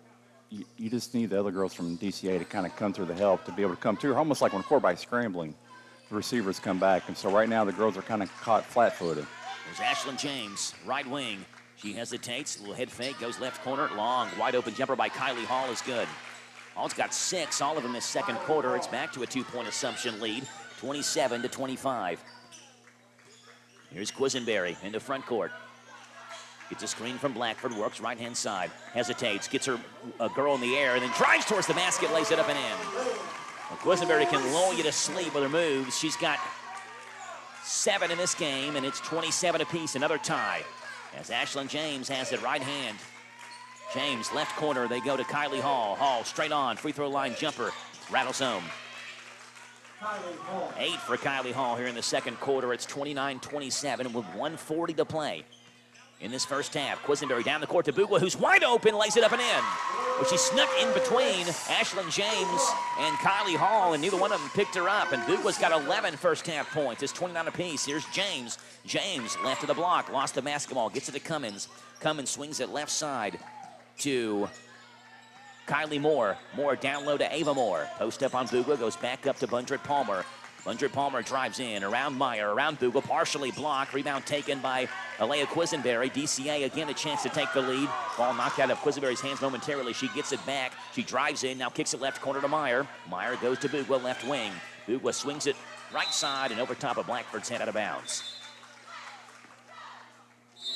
you just need the other girls from DCA to kind of come through the help to be able to come through. Almost like when quarterback's scrambling, the receivers come back, and so right now the girls are kind of caught flat-footed. There's Ashlyn James, right wing. She hesitates, little head fake, goes left corner, long, wide open jumper by Kylie Hall is good. Hall's got 6, all of them this second quarter. It's back to a 2-point Assumption lead, 27-25. Here's Quisenberry into front court. Gets a screen from Blackford, works right-hand side, hesitates, gets her girl in the air, and then drives towards the basket, lays it up and in. Well, Quisenberry can lull you to sleep with her moves. She's got 7 in this game, and it's 27 apiece, another tie. As Ashlyn James has it right hand. James, left corner, they go to Kylie Hall. Hall, straight on, free throw line jumper, rattles home. 8 for Kylie Hall here in the second quarter. It's 29-27 with 1:40 to play in this first half. Quisenberry down the court to Bugwa, who's wide open, lays it up and in. Well, she snuck in between Ashlyn James and Kylie Hall, and neither one of them picked her up. And Bugwa's got 11 first half points. It's 29 apiece. Here's James. James left of the block, lost the basketball, gets it to Cummins. Cummins swings it left side to Kylie Moore. Moore down low to Ava Moore. Post up on Bugwa, goes back up to Bundret-Palmer. Bundret-Palmer drives in, around Meyer, around Bugwa, partially blocked. Rebound taken by Alea Quisenberry. DCA again a chance to take the lead. Ball knocked out of Quisenberry's hands momentarily. She gets it back. She drives in, now kicks it left corner to Meyer. Meyer goes to Bugwa, left wing. Bugwa swings it right side and over top of Blackford's head out of bounds.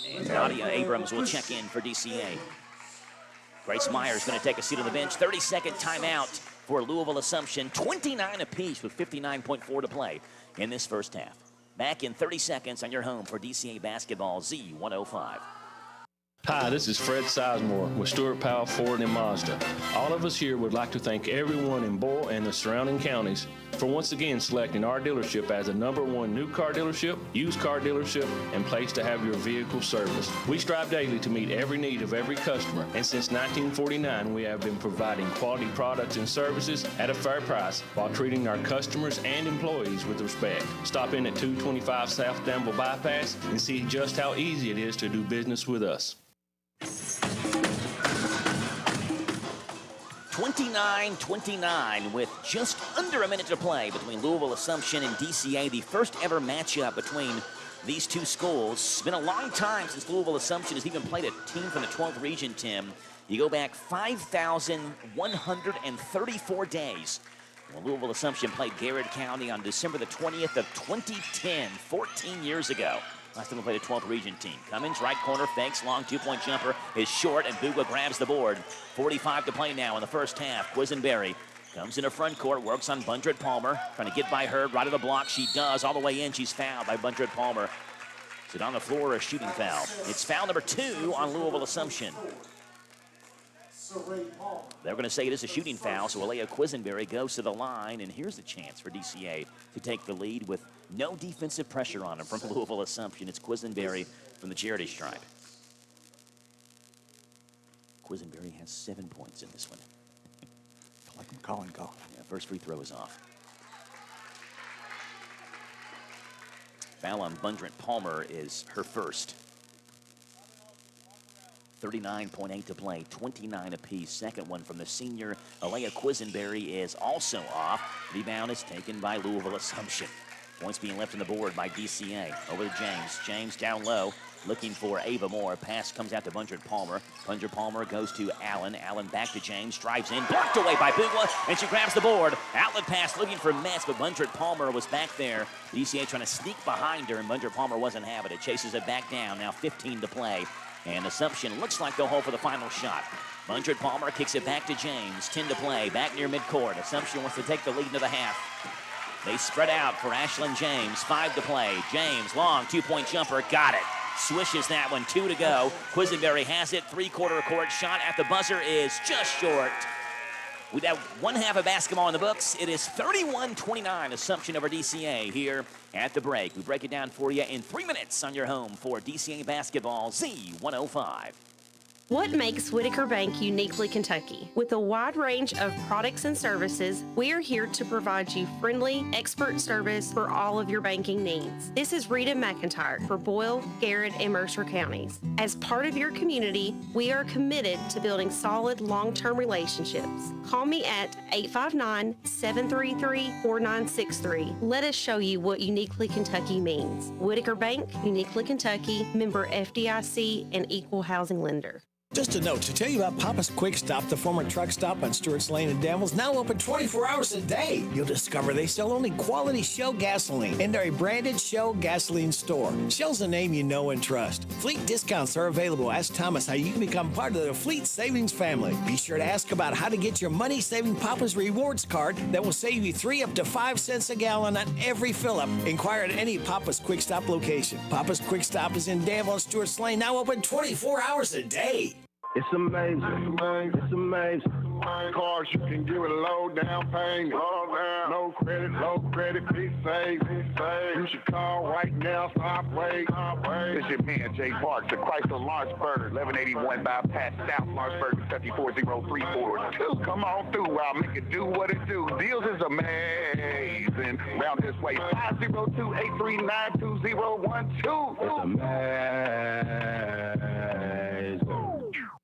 And Nadia Abrams will check in for DCA. Grace Myers going to take a seat on the bench. 30-second timeout for Louisville Assumption. 29 apiece with 59.4 to play in this first half. Back in 30 seconds on your home for DCA Basketball, Z105. Hi, this is Fred Sizemore with Stuart Powell Ford and Mazda. All of us here would like to thank everyone in Boyle and the surrounding counties for once again selecting our dealership as the #1 new car dealership, used car dealership, and place to have your vehicle serviced. We strive daily to meet every need of every customer, and since 1949 we have been providing quality products and services at a fair price while treating our customers and employees with respect. Stop in at 225 South Danville Bypass and see just how easy it is to do business with us. 29-29 with just under a minute to play between Louisville Assumption and DCA, the first ever matchup between these two schools. It's been a long time since Louisville Assumption has even played a team from the 12th region, Tim. You go back 5,134 days. Well, Louisville Assumption played Garrett County on December the 20th of 2010, 14 years ago. Last time we played a 12th region team. Cummins, right corner, fakes, long two-point jumper is short, and Bugwa grabs the board. 45 to play now in the first half. Quisenberry comes into front court, works on Bundred Palmer, trying to get by her, right of the block. She does, all the way in. She's fouled by Bundred Palmer. Is it on the floor or a shooting foul? It's foul number 2 on Louisville Assumption. They're going to say it is a shooting foul, so Alea Quisenberry goes to the line, and here's the chance for DCA to take the lead with no defensive pressure on him from Louisville Assumption. It's Quisenberry from the charity stripe. Quisenberry has 7 points in this one. I like him calling golf. Yeah, first free throw is off. Foul on Bundred Palmer is her first. 39.8 to play, 29 apiece. Second one from the senior, Alea Quisenberry, is also off. Rebound is taken by Louisville Assumption. Points being left on the board by DCA. Over to James. James down low, looking for Ava Moore. Pass comes out to Bundred Palmer. Bundred Palmer goes to Allen. Allen back to James, drives in, blocked away by Bugwa, and she grabs the board. Outlet pass looking for Metz, but Bundred Palmer was back there. DCA trying to sneak behind her, and Bundred Palmer wasn't having it. Chases it back down, now 15 to play. And Assumption looks like they'll hold for the final shot. Bundred Palmer kicks it back to James. 10 to play, back near midcourt. Assumption wants to take the lead into the half. They spread out for Ashlyn James. 5 to play. James, long two-point jumper, got it. Swishes that one, 2 to go. Quisenberry has it, three-quarter court shot at the buzzer is just short. With that one half of basketball in the books, it is 31-29 Assumption over DCA here at the break. We break it down for you in 3 minutes on your home for DCA Basketball Z105. What makes Whitaker Bank uniquely Kentucky? With a wide range of products and services, we are here to provide you friendly, expert service for all of your banking needs. This is Rita McIntyre for Boyle, Garrett, and Mercer counties. As part of your community, we are committed to building solid, long-term relationships. Call me at 859-733-4963. Let us show you what uniquely Kentucky means. Whitaker Bank, uniquely Kentucky, member FDIC, and equal housing lender. Just a note to tell you about Papa's Quick Stop, the former truck stop on Stewart's Lane in Danville, is now open 24 hours a day. You'll discover they sell only quality Shell gasoline, and they're a branded Shell gasoline store. Shell's a name you know and trust. Fleet discounts are available. Ask Thomas how you can become part of the Fleet Savings family. Be sure to ask about how to get your money-saving Papa's Rewards card that will save you 3 up to 5 cents a gallon on every fill-up. Inquire at any Papa's Quick Stop location. Papa's Quick Stop is in Danville and Stewart's Lane, now open 24 hours a day. It's amazing. It's amazing. Cars you can give a low down payment. No credit, be safe. You should call right now, stop wait. It's your man, Jay Parks, the Chrysler Lawrenceburg, 1181 Bypass South Lawrenceburg, 74034. Come on through, I'll make it do what it do. Deals is amazing. Round this way, 502-839-2012. It's amazing.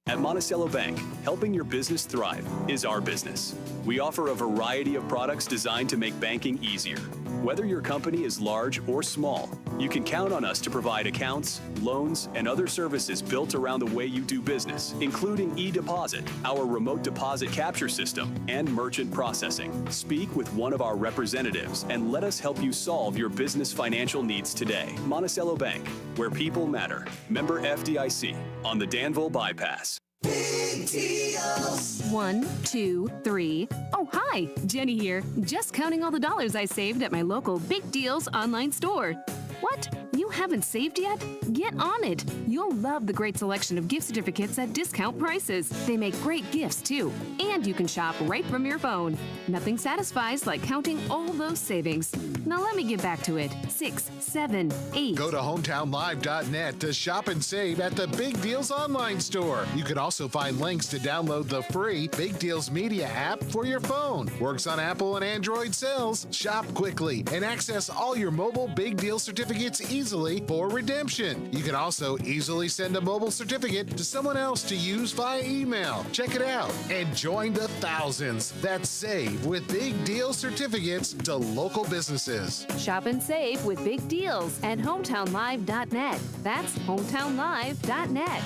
At Monticello Bank, helping your business thrive is our business. We offer a variety of products designed to make banking easier. Whether your company is large or small, you can count on us to provide accounts, loans, and other services built around the way you do business, including e-deposit, our remote deposit capture system, and merchant processing. Speak with one of our representatives and let us help you solve your business financial needs today. Monticello Bank, where people matter. Member FDIC on the Danville Bypass. Big big deals. 1, 2, 3. Oh, hi, Jenny here. Just counting all the dollars I saved at my local Big Deals online store. What? You haven't saved yet? Get on it. You'll love the great selection of gift certificates at discount prices. They make great gifts, too. And you can shop right from your phone. Nothing satisfies like counting all those savings. Now let me get back to it. 6, 7, 8. Go to hometownlive.net to shop and save at the Big Deals online store. You can also find links to download the free Big Deals Media app for your phone. Works on Apple and Android cells. Shop quickly and access all your mobile Big Deal certificates easily for redemption. You can also easily send a mobile certificate to someone else to use via email. Check it out and join the thousands that save with Big Deal certificates to local businesses. Shop and save with Big Deals at hometownlive.net. That's hometownlive.net.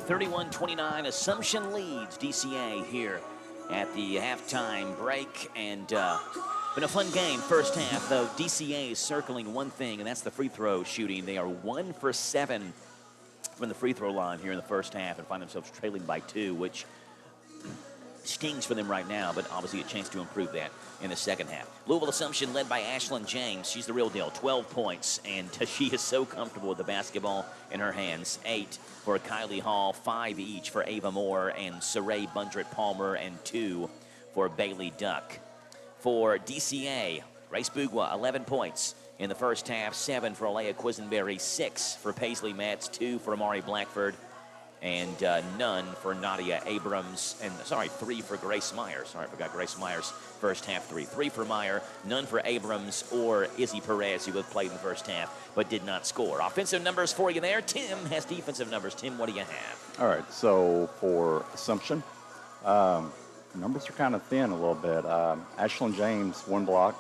(31-29), Assumption leads DCA here at the halftime break, and been a fun game first half, though DCA is circling one thing, and that's the free throw shooting. They are 1 for 7 from the free throw line here in the first half and find themselves trailing by 2, which stings for them right now, but obviously a chance to improve that in the second half. Louisville Assumption led by Ashlyn James. She's the real deal, 12 points, and she is so comfortable with the basketball in her hands. 8 for Kylie Hall, 5 each for Ava Moore and Saray Bundret-Palmer, and 2 for Bailey Duck. For DCA, Grace Bugwa, 11 points in the first half, 7 for Alea Quisenberry, 6 for Paisley Metz, 2 for Amari Blackford, and none for Nadia Abrams, and 3 for Grace Meyer. Sorry, I forgot Grace Meyer's first half 3. 3 for Meyer, none for Abrams or Izzy Perez, who both played in the first half but did not score. Offensive numbers for you there. Tim has defensive numbers. Tim, what do you have? All right, so for Assumption, numbers are kind of thin a little bit. Ashlyn James, 1 block.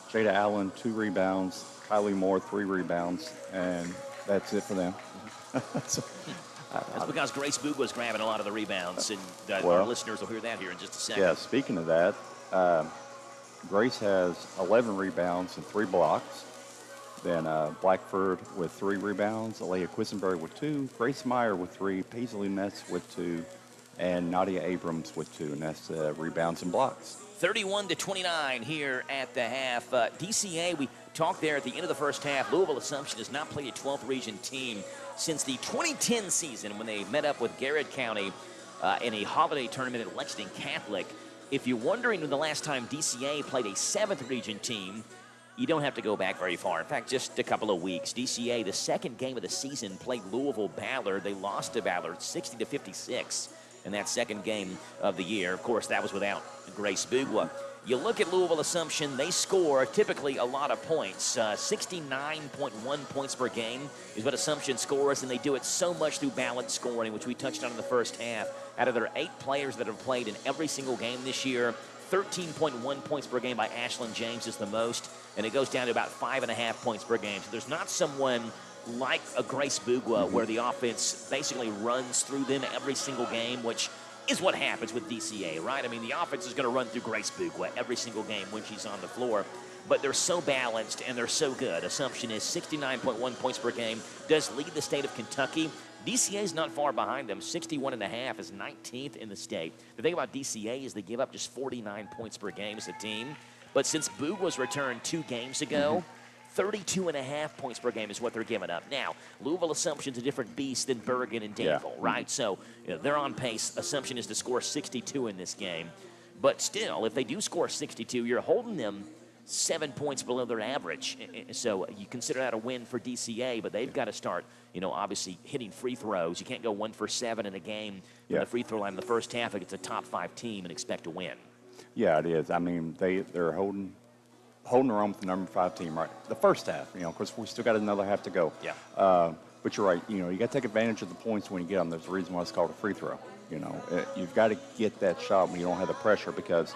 Jada Allen, 2 rebounds. Kylie Moore, 3 rebounds. And that's it for them. That's because Grace Boog was grabbing a lot of the rebounds, and Well, our listeners will hear that here in just a second. Yeah, speaking of that, Grace has 11 rebounds and 3 blocks. Then Blackford with 3 rebounds, Alea Quisenberry with 2, Grace Meyer with 3, Paisley Metz with 2, and Nadia Abrams with 2, and that's rebounds and blocks. 31-29 here at the half. DCA, we talked there at the end of the first half. Louisville Assumption has not played a 12th region team since the 2010 season when they met up with Garrett County in a holiday tournament at Lexington Catholic. If you're wondering when the last time DCA played a 7th region team, you don't have to go back very far. In fact, just a couple of weeks. DCA, the second game of the season, played Louisville Ballard. They lost to Ballard 60-56 in that second game of the year. Of course, that was without Grace Bugwa. You look at Louisville Assumption, they score typically a lot of points. 69.1 points per game is what Assumption scores, and they do it so much through balanced scoring, which we touched on in the first half. Out of their 8 players that have played in every single game this year, 13.1 points per game by Ashlyn James is the most, and it goes down to about 5.5 points per game. So there's not someone like a Grace Bugwa where the offense basically runs through them every single game, which is what happens with DCA, right? I mean, the offense is going to run through Grace Bugwa every single game when she's on the floor, but they're so balanced and they're so good. Assumption is 69.1 points per game, does lead the state of Kentucky. DCA is not far behind them. 61.5 is 19th in the state. The thing about DCA is they give up just 49 points per game as a team, but since Boog was returned 2 games ago, 32.5 points per game is what they're giving up. Now, Louisville Assumption's a different beast than Bergen and Danville, right? So they're on pace. Assumption is to score 62 in this game. But still, if they do score 62, you're holding them 7 points below their average. So you consider that a win for DCA, but they've got to start, obviously hitting free throws. You can't go 1 for 7 in a game from the free throw line in the first half against a top 5 team and expect to win. Yeah, it is. I mean, they're holding their own with the number 5 team, right? The first half, of course, we still got another half to go. Yeah. But you're right. You got to take advantage of the points when you get them. There's a reason why it's called a free throw. You've got to get that shot when you don't have the pressure, because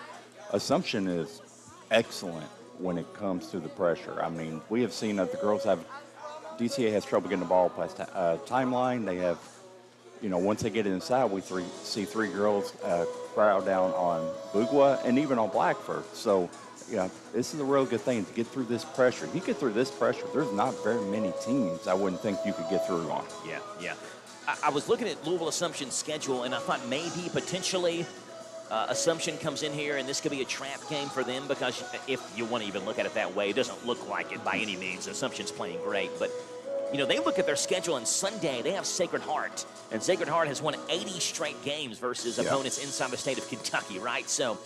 Assumption is excellent when it comes to the pressure. I mean, we have seen that the girls DCA has trouble getting the ball past timeline. They have, once they get it inside, we see 3 girls crowd down on Bugwa and even on Blackford. So this is a real good thing to get through this pressure. If you get through this pressure, there's not very many teams I wouldn't think you could get through on. Yeah. I was looking at Louisville Assumption's schedule, and I thought maybe potentially Assumption comes in here, and this could be a trap game for them because if you want to even look at it that way, it doesn't look like it by any means. Assumption's playing great, but they look at their schedule, and Sunday they have Sacred Heart, and Sacred Heart has won 80 straight games versus opponents inside the state of Kentucky, right? So,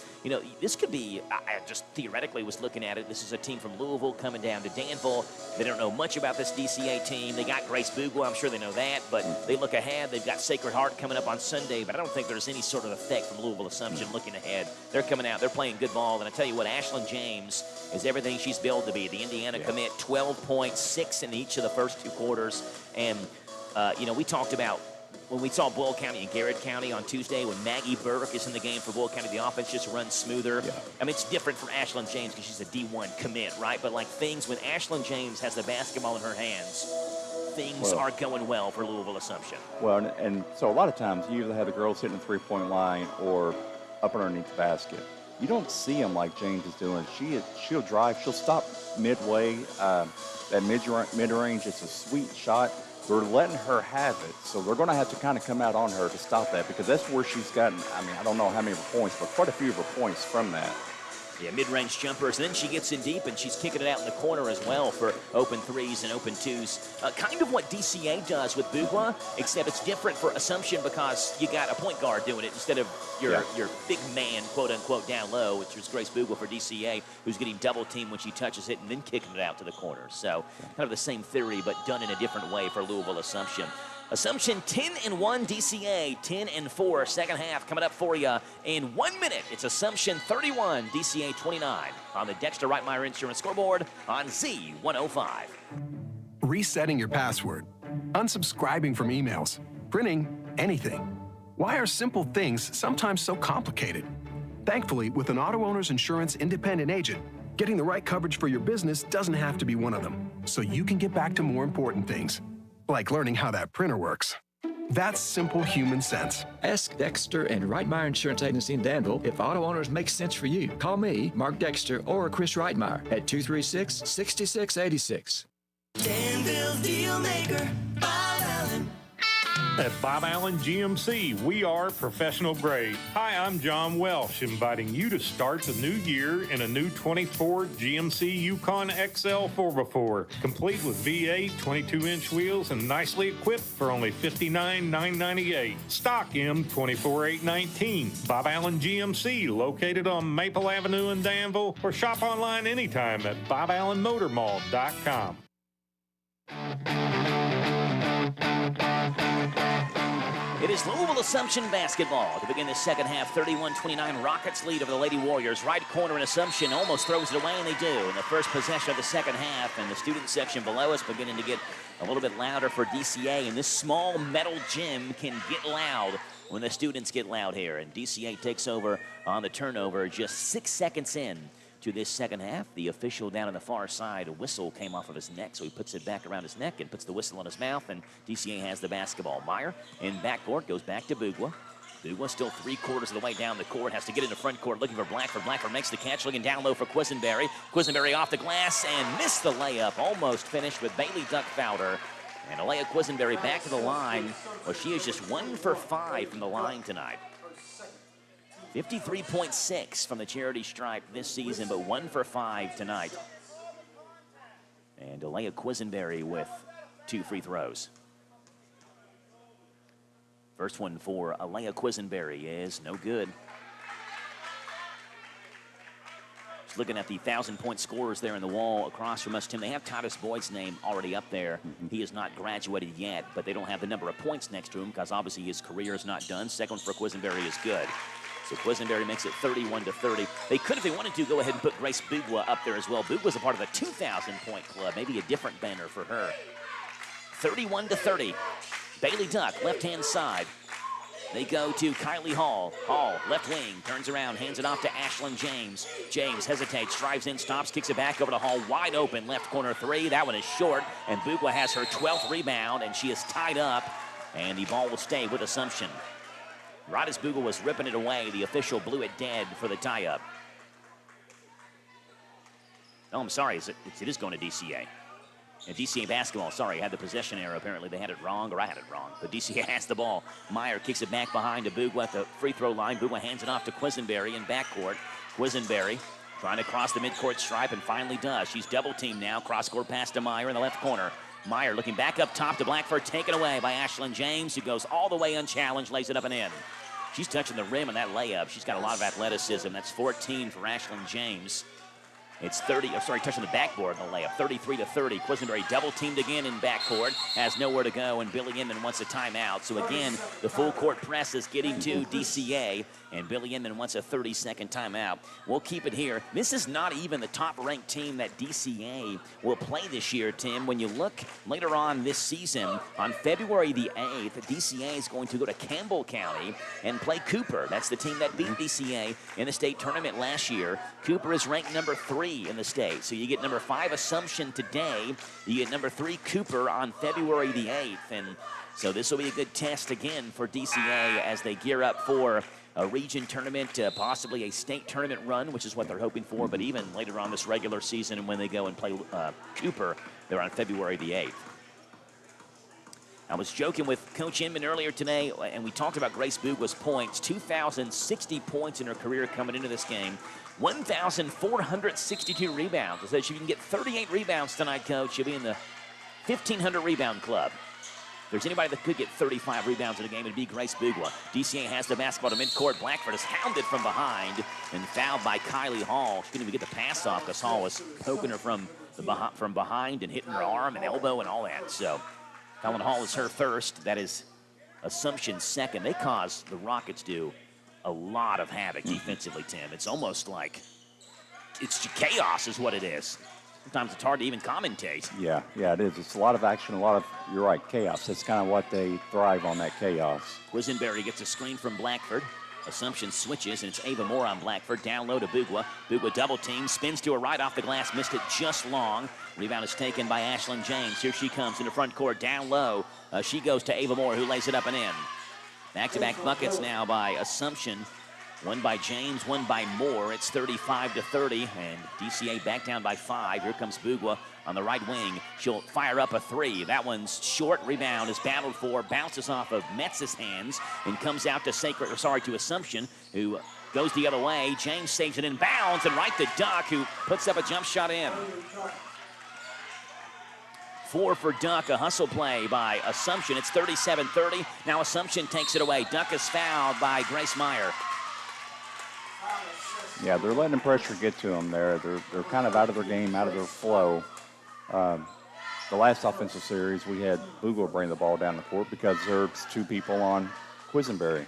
this could be, I just theoretically was looking at it. This is a team from Louisville coming down to Danville. They don't know much about this DCA team. They got Grace Bugwa. I'm sure they know that, but they look ahead. They've got Sacred Heart coming up on Sunday, but I don't think there's any sort of effect from Louisville Assumption looking ahead. They're coming out. They're playing good ball, and I tell you what, Ashlyn James is everything she's billed to be. The Indiana commit, 12 points, 6 in each of the first 2 quarters, and, we talked about when we saw Boyle County and Garrett County on Tuesday, when Maggie Burke is in the game for Boyle County, the offense just runs smoother. I mean, it's different for Ashlyn James because she's a D1 commit, right? But like things, when Ashlyn James has the basketball in her hands, things are going well for Louisville Assumption. Well, and so a lot of times you either have the girls hitting the three-point line or up underneath the basket. You don't see them like James is doing. She'll drive. She'll stop midway. That mid-range, it's a sweet shot. They're letting her have it, so they're going to have to kind of come out on her to stop that because that's where she's gotten, I don't know how many of her points, but quite a few of her points from that. Yeah, mid-range jumpers. And then she gets in deep, and she's kicking it out in the corner as well for open threes and open twos. Kind of what DCA does with Bugwa, except it's different for Assumption because you got a point guard doing it instead of your big man, quote-unquote, down low, which was Grace Bugwa for DCA, who's getting double-teamed when she touches it and then kicking it out to the corner. So kind of the same theory, but done in a different way for Louisville Assumption. Assumption 10-1, DCA 10-4. Second half coming up for you in 1 minute. It's Assumption 31, DCA 29 on the Dexter Reitmeyer Insurance scoreboard on Z105. Resetting your password, unsubscribing from emails, printing anything. Why are simple things sometimes so complicated? Thankfully, with an auto owner's insurance independent agent, getting the right coverage for your business doesn't have to be one of them, so you can get back to more important things, like learning how that printer works. That's simple human sense. Ask Dexter and Reitmeyer Insurance Agency in Danville if auto owners make sense for you. Call me, Mark Dexter, or Chris Reitmeyer at 236-6686. Danville's Deal Maker, Bob Allen. At Bob Allen GMC, we are professional grade. Hi, I'm John Welsh, inviting you to start the new year in a new 24 GMC Yukon XL 4x4, complete with V8, 22-inch wheels, and nicely equipped for only $59,998. Stock M24819. Bob Allen GMC, located on Maple Avenue in Danville, or shop online anytime at BobAllenMotorMall.com. It is Louisville Assumption basketball to begin the second half. 31-29 Rockets lead over the Lady Warriors. Right corner in Assumption almost throws it away, and they do in the first possession of the second half. And the student section below us beginning to get a little bit louder for DCA. And this small metal gym can get loud when the students get loud here. And DCA takes over on the turnover just 6 seconds in to this second half. The official down on the far side, a whistle came off of his neck, so he puts it back around his neck and puts the whistle in his mouth, and DCA has the basketball. Meyer in backcourt goes back to Bugwa. Bugwa still 3/4 of the way down the court, has to get into front court looking for Blackford. Blackford makes the catch, looking down low for Quisenberry. Quisenberry off the glass and missed the layup, almost finished with Bailey Duck Fowler. And Alea Quisenberry back to the line. Well, she is just 1 for 5 from the line tonight. 53.6 from the charity stripe this season, but 1 for 5 tonight. And Alea Quisenberry with 2 free throws. First one for Alea Quisenberry is no good. Just looking at the 1,000-point scorers there in the wall across from us, Tim. They have Titus Boyd's name already up there. He is not graduated yet, but they don't have the number of points next to him because obviously his career is not done. Second for Quisenberry is good. So Quisenberry makes it 31-30. They could, if they wanted to, go ahead and put Grace Bugwa up there as well. Bugwa's a part of the 2,000-point club. Maybe a different banner for her. 31-30. Bailey Duck, left-hand side. They go to Kylie Hall. Hall, left wing, turns around, hands it off to Ashlyn James. James hesitates, drives in, stops, kicks it back over to Hall. Wide open, left corner 3. That one is short, and Bugwa has her 12th rebound, and she is tied up, and the ball will stay with Assumption. Right as Bugwa was ripping it away, the official blew it dead for the tie-up. Oh, I'm sorry. It is going to DCA. And DCA basketball, sorry, had the possession error. Apparently they had it wrong, or I had it wrong. But DCA has the ball. Meyer kicks it back behind to Bugwa at the free throw line. Bugwa hands it off to Quisenberry in backcourt. Quisenberry trying to cross the midcourt stripe and finally does. She's double teamed now. Cross court pass to Meyer in the left corner. Meyer looking back up top to Blackford, taken away by Ashlyn James, who goes all the way unchallenged, lays it up and in. She's touching the rim in that layup. She's got a lot of athleticism. That's 14 for Ashlyn James. It's touching the backboard in the layup, 33-30. Quisenberry double teamed again in backcourt, has nowhere to go, and Billy Inman wants a timeout. So again, the full court press is getting to DCA, and Billy Inman wants a 30-second timeout. We'll keep it here. This is not even the top-ranked team that DCA will play this year, Tim. When you look later on this season, on February the 8th, DCA is going to go to Campbell County and play Cooper. That's the team that beat DCA in the state tournament last year. Cooper is ranked number 3 in the state. So you get number 5 Assumption today. You get number 3 Cooper on February the 8th. And so this will be a good test again for DCA as they gear up for a region tournament, possibly a state tournament run, which is what they're hoping for. But even later on this regular season, and when they go and play Cooper, they're on February the 8th. I was joking with Coach Inman earlier today, and we talked about Grace Bugwa's points. 2,060 points in her career coming into this game. 1,462 rebounds. So she can get 38 rebounds tonight, Coach. She'll be in the 1,500 rebound club. If there's anybody that could get 35 rebounds in a game, it'd be Grace Bugwa. DCA has the basketball to midcourt. Blackford is hounded from behind and fouled by Kylie Hall. She couldn't even get the pass off because Hall was poking her from behind and hitting her arm and elbow and all that. So Colin Hall is her first. That is Assumption's second. They caused the Rockets do a lot of havoc defensively, Tim. It's almost like it's chaos is what it is. Sometimes it's hard to even commentate. Yeah, it is. It's a lot of action, you're right, chaos. That's kind of what they thrive on, that chaos. Quisenberry gets a screen from Blackford. Assumption switches, and it's Ava Moore on Blackford. Down low to Bugwa. Bugwa double team, spins to her right off the glass, missed it just long. Rebound is taken by Ashlyn James. Here she comes in the front court, down low. She goes to Ava Moore, who lays it up and in. Back-to-back buckets now by Assumption. One by James, one by Moore. It's 35-30, and DCA back down by 5. Here comes Bugwa on the right wing. She'll fire up a 3. That one's short. Rebound is battled for, bounces off of Metz's hands, and comes out to to Assumption, who goes the other way. James saves it in bounds, and right to Duck, who puts up a jump shot in. 4 for Duck, a hustle play by Assumption. It's 37-30. Now Assumption takes it away. Duck is fouled by Grace Meyer. Yeah, they're letting pressure get to them there. They're kind of out of their game, out of their flow. The last offensive series, we had Bugwa bring the ball down the court because there's 2 people on Quisenberry.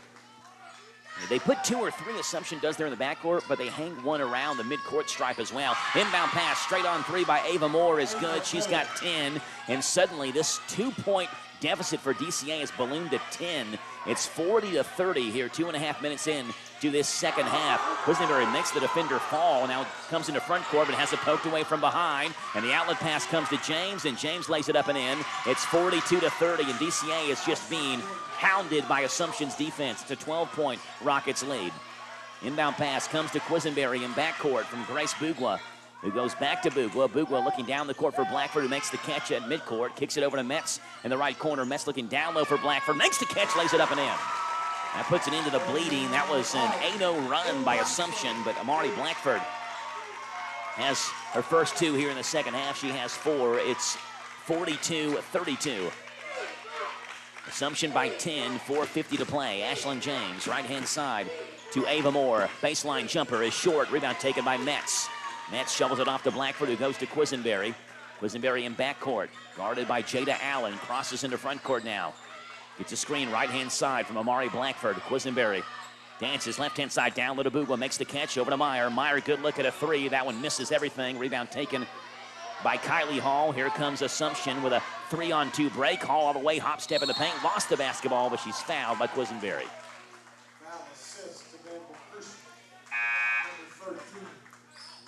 They put 2 or 3, Assumption does there in the backcourt, but they hang one around the midcourt stripe as well. Inbound pass, straight on 3 by Ava Moore is good. She's got 10, and suddenly this 2-point deficit for DCA is ballooned to 10. It's 40-30 here, 2.5 minutes in to this second half. Quisenberry makes the defender fall, now comes into front court, but has it poked away from behind, and the outlet pass comes to James, and James lays it up and in. It's 42-30, and DCA is just being hounded by Assumption's defense. It's a 12-point Rockets lead. Inbound pass comes to Quisenberry in backcourt from Grace Bugwa, who goes back to Bugwa. Bugwa looking down the court for Blackford, who makes the catch at midcourt, kicks it over to Metz in the right corner. Metz looking down low for Blackford, makes the catch, lays it up and in. That puts it into the bleeding. That was an 8-0 run by Assumption, but Amari Blackford has her first 2 here in the second half. She has 4. It's 42-32. Assumption by 10, 4:50 to play. Ashlyn James, right-hand side to Ava Moore. Baseline jumper is short. Rebound taken by Metz. Metz shovels it off to Blackford, who goes to Quisenberry. Quisenberry in backcourt, guarded by Jada Allen. Crosses into front court now. Gets a screen right-hand side from Amari Blackford. Quisenberry dances left-hand side down low to Bugwa. Makes the catch over to Meyer. Meyer, good look at a 3. That one misses everything. Rebound taken by Kylie Hall. Here comes Assumption with a 3-on-2 break. Hall all the way, hop step in the paint. Lost the basketball, but she's fouled by Quisenberry.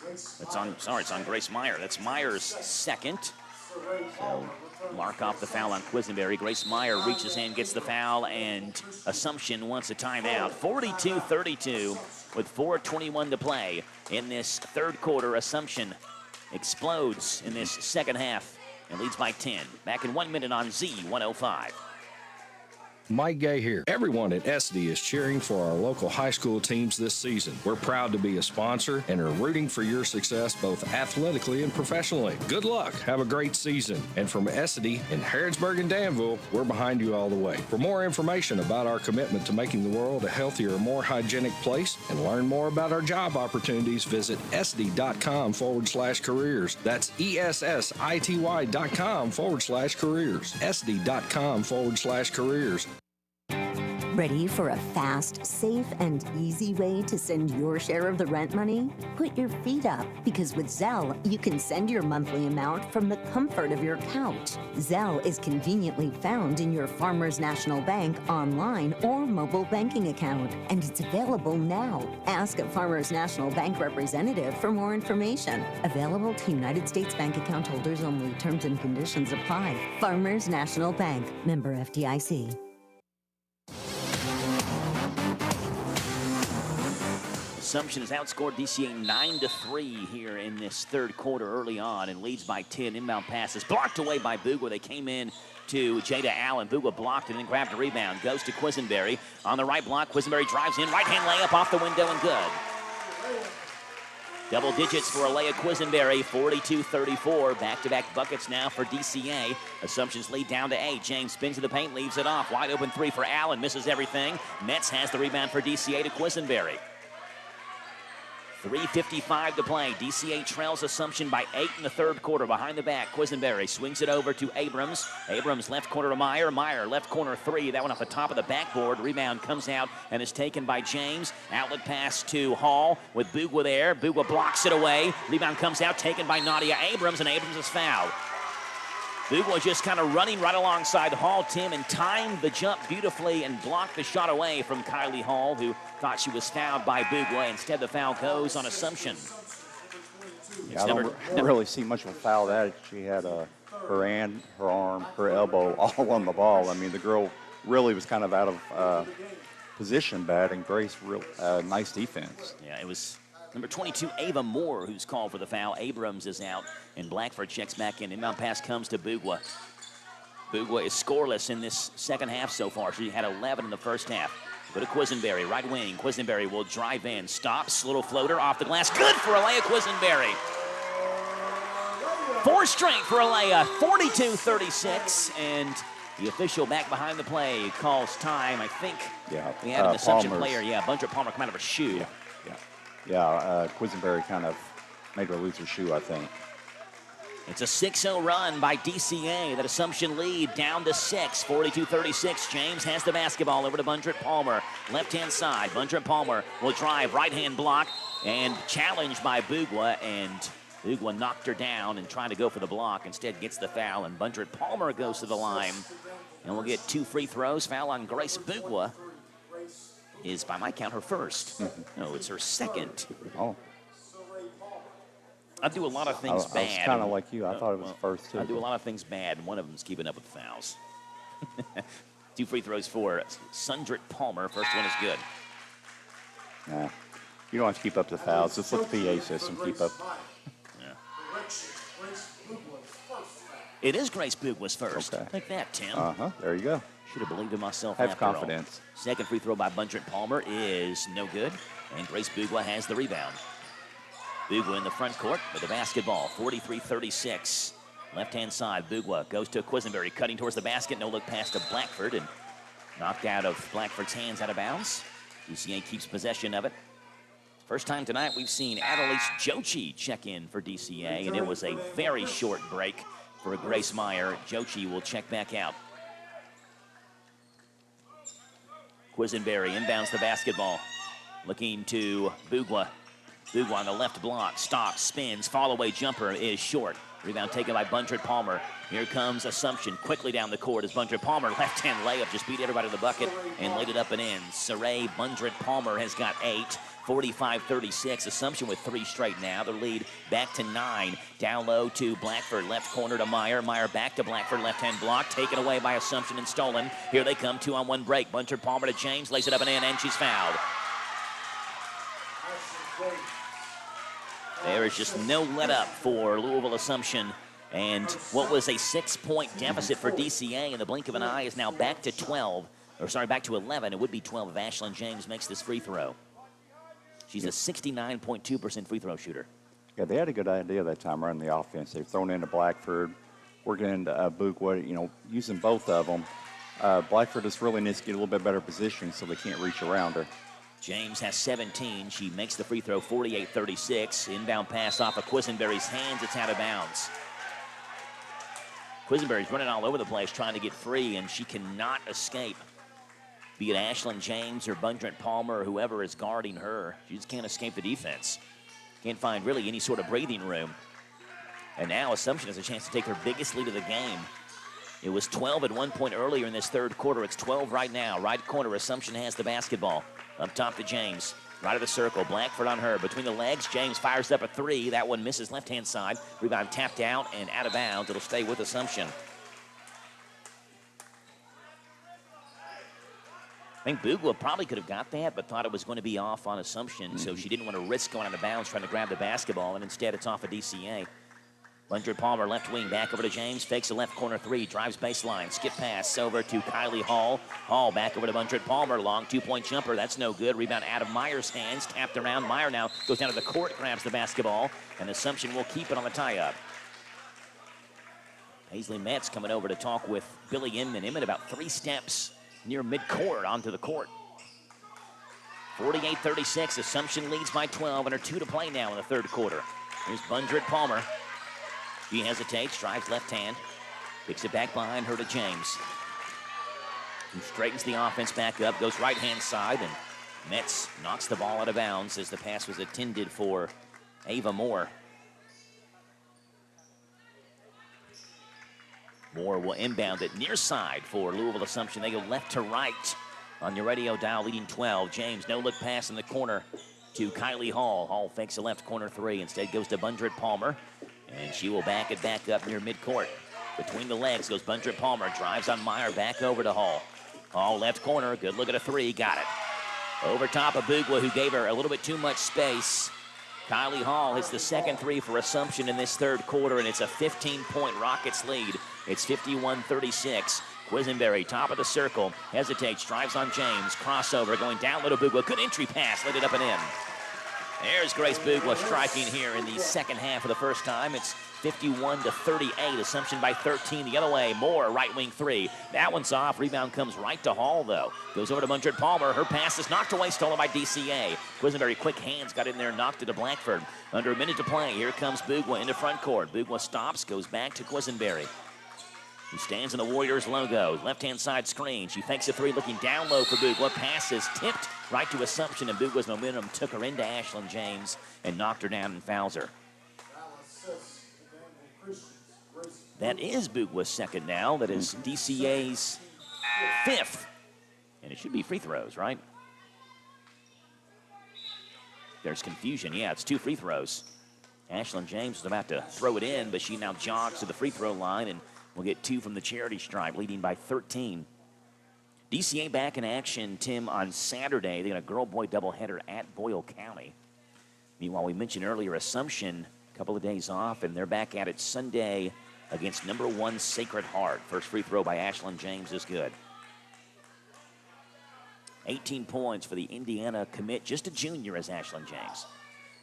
It's on Grace Meyer. That's Meyer's second. So mark off the foul on Quisenberry. Grace Meyer reaches in, gets the foul, and Assumption wants a timeout. 42-32 with 4:21 to play in this third quarter. Assumption explodes in this second half and leads by 10. Back in 1 minute on Z105. Mike Gay here. Everyone at SD is cheering for our local high school teams this season. We're proud to be a sponsor and are rooting for your success both athletically and professionally. Good luck. Have a great season. And from SD in Harrodsburg and Danville, we're behind you all the way. For more information about our commitment to making the world a healthier, more hygienic place and learn more about our job opportunities, visit sd.com/careers. That's ESSITY.com/careers. sd.com/careers. Ready for a fast, safe, and easy way to send your share of the rent money? Put your feet up, because with Zelle, you can send your monthly amount from the comfort of your couch. Zelle is conveniently found in your Farmers National Bank online or mobile banking account, and it's available now. Ask a Farmers National Bank representative for more information. Available to United States bank account holders only. Terms and conditions apply. Farmers National Bank, member FDIC. Assumption has outscored DCA 9-3 here in this third quarter early on and leads by 10. Inbound passes blocked away by Bugwa. They came in to Jada Allen. Bugwa blocked and then grabbed a rebound. Goes to Quisenberry. On the right block, Quisenberry drives in. Right-hand layup off the window and good. Double digits for Alea Quisenberry, 42-34. Back-to-back buckets now for DCA. Assumptions lead down to 8. James spins to the paint, leaves it off. Wide open three for Allen, misses everything. Metz has the rebound for DCA to Quisenberry. 3:55 to play. DCA trails Assumption by 8 in the third quarter. Behind the back, Quisenberry swings it over to Abrams. Abrams left corner to Meyer. Meyer left corner three. That one off the top of the backboard. Rebound comes out and is taken by James. Outlet pass to Hall with Bugwa there. Bugwa blocks it away. Rebound comes out, taken by Nadia Abrams, and Abrams is fouled. Bugwa just kind of running right alongside Hall, Tim, and timed the jump beautifully and blocked the shot away from Kylie Hall, who thought she was fouled by Bugwa. Instead, the foul goes on Assumption. Yeah, I don't really see much of a foul that. She had her hand, her arm, her elbow all on the ball. I mean, the girl really was kind of out of position bad, and Grace, real nice defense. Yeah, it was number 22, Ava Moore, who's called for the foul. Abrams is out, and Blackford checks back in. Inbound pass comes to Bugwa. Bugwa is scoreless in this second half so far. She had 11 in the first half. Go to Quisenberry, right wing. Quisenberry will drive in, stops, little floater off the glass. Good for Alea Quisenberry. 4 straight for Alea, 42-36, and the official back behind the play calls time. I think we had an Assumption player. Yeah, Bunter Palmer come out of a shoe. Yeah, Quisenberry kind of made her lose her shoe, I think. It's a 6-0 run by DCA. That Assumption lead down to 6, 42-36. James has the basketball over to Bundret Palmer. Left-hand side, Bundret Palmer will drive, right-hand block, and challenged by Bugwa, and Bugwa knocked her down and trying to go for the block. Instead gets the foul, and Bundret Palmer goes to the line. And we'll get 2 free throws. Foul on Grace Bugwa is, by my count, her first. No, it's her second. Oh. I do a lot of things bad. I was kind of like you. I thought it was first, too. I do a lot of things bad, and one of them is keeping up with fouls. 2 free throws for Sundrit Palmer. First one is good. Nah, you don't have to keep up the fouls. Just let the PA system keep up. It is Grace Bugwa's first. Okay. Take that, Tim. There you go. Should have believed in myself Have after all. confidence. Second free throw by Bundret Palmer is no good, and Grace Bugwa has the rebound. Bugwa in the front court with the basketball, 43-36. Left-hand side, Bugwa goes to Quisenberry, cutting towards the basket. No look pass to Blackford, and knocked out of Blackford's hands out of bounds. DCA keeps possession of it. First time tonight we've seen Annalise Jochi check in for DCA, and it was a very short break for Grace Meyer. Jochi will check back out. Quisenberry inbounds the basketball, looking to Bugwa. Bugwa on the left block, stops, spins, fall-away jumper is short. Rebound taken by Bundret Palmer. Here comes Assumption quickly down the court as Bundret Palmer, left-hand layup, just beat everybody to the bucket and laid it up and in. Saray Bundret Palmer has got 8, 45-36. Assumption with 3 straight now. Their lead back to 9. Down low to Blackford, left corner to Meyer. Meyer back to Blackford, left-hand block, taken away by Assumption and stolen. Here they come, 2-on-1 break. Bundret Palmer to James, lays it up and in, and she's fouled. There is just no let up for Louisville Assumption. And what was a 6-point deficit for DCA in the blink of an eye is now back to 12. Or sorry, back to 11. It would be 12 if Ashlyn James makes this free throw. She's a 69.2% free throw shooter. Yeah, they had a good idea that time running the offense. They've thrown into Blackford, working into Boogwa, using both of them. Blackford just really needs to get a little bit better position so they can't reach around her. James has 17. She makes the free throw 48-36. Inbound pass off of Quisenberry's hands. It's out of bounds. Quisenberry's running all over the place trying to get free, and she cannot escape. Be it Ashlyn James or Bundrent Palmer or whoever is guarding her, she just can't escape the defense. Can't find really any sort of breathing room. And now Assumption has a chance to take their biggest lead of the game. It was 12 at one point earlier in this third quarter. It's 12 right now. Right corner, Assumption has the basketball. Up top to James. Right of the circle, Blackford on her. Between the legs, James fires up a three. That one misses left-hand side. Rebound tapped out and out of bounds. It'll stay with Assumption. I think Boogwa probably could have got that, but thought it was going to be off on Assumption, so she didn't want to risk going out of bounds trying to grab the basketball, and instead it's off of DCA. Bundred Palmer, left wing, back over to James, fakes a left corner three, drives baseline, skip pass over to Kylie Hall. Hall back over to Bundred Palmer, long two-point jumper, that's no good. Rebound out of Meyer's hands, tapped around. Meyer now goes down to the court, grabs the basketball, and Assumption will keep it on the tie-up. Paisley Metz coming over to talk with Billy Inman. Inman about 3 steps near midcourt onto the court. 48-36, Assumption leads by 12, and 2 to play now in the third quarter. Here's Bundred Palmer. He hesitates, drives left hand, picks it back behind her to James, who straightens the offense back up, goes right-hand side, and Metz knocks the ball out of bounds as the pass was intended for Ava Moore. Moore will inbound it near side for Louisville Assumption. They go left to right on your radio dial, leading 12. James, no-look pass in the corner to Kylie Hall. Hall fakes a left corner three. Instead goes to Bundred Palmer, and she will back it back up near midcourt. Between the legs goes Bundred Palmer, drives on Meyer, back over to Hall. Hall left corner, good look at a three, got it. Over top of Boogwa, who gave her a little bit too much space. Kylie Hall hits the second three for Assumption in this third quarter, and it's a 15-point Rockets lead. It's 51-36. Quisenberry, top of the circle, hesitates, drives on James, crossover, going down low to Boogwa. Good entry pass, let it up and in. There's Grace Boogwa striking here in the second half for the first time. It's 51-38, Assumption by 13 the other way. Moore, right wing three. That one's off. Rebound comes right to Hall, though. Goes over to Bundred Palmer. Her pass is knocked away, stolen by DCA. Quisenberry, quick hands, got in there, knocked it to Blackford. Under a minute to play. Here comes Boogwa into front court. Boogwa stops, goes back to Quisenberry, who stands in the Warriors logo. Left-hand side screen. She fakes a three, looking down low for Boogwa. Pass is tipped right to Assumption, and Boogwa's momentum took her into Ashlyn James and knocked her down and fouls her. That is Boogwa's second now. That is DCA's 5th. And it should be free throws, right? There's confusion. Yeah, it's 2 free throws. Ashlyn James was about to throw it in, but she now jogs to the free throw line and will get 2 from the charity stripe, leading by 13. DCA back in action, Tim, on Saturday. They got a girl-boy doubleheader at Boyle County. Meanwhile, we mentioned earlier Assumption, a couple of days off, and they're back at it Sunday against number 1 Sacred Heart. First free throw by Ashlyn James is good. 18 points for the Indiana commit, just a junior as Ashlyn James.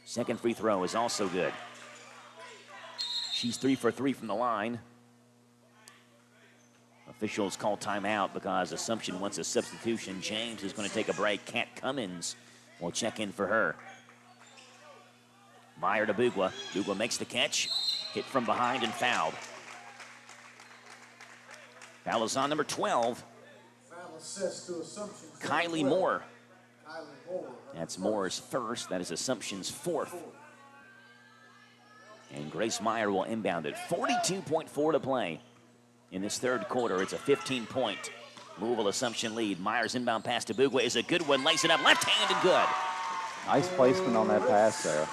Second free throw is also good. She's 3 for 3 from the line. Officials call timeout because Assumption wants a substitution. James is going to take a break. Kat Cummins will check in for her. Meyer to Boogwa. Boogwa makes the catch. Hit from behind and fouled. Foul is on number 12. Kylie Moore. That's Moore's first. That is Assumption's 4th. And Grace Meyer will inbound it. 42.4 to play in this third quarter. It's a 15-point Louisville Assumption lead. Meyer's inbound pass to Boogwa is a good one. Lays it up left hand and good. Nice placement on that pass there.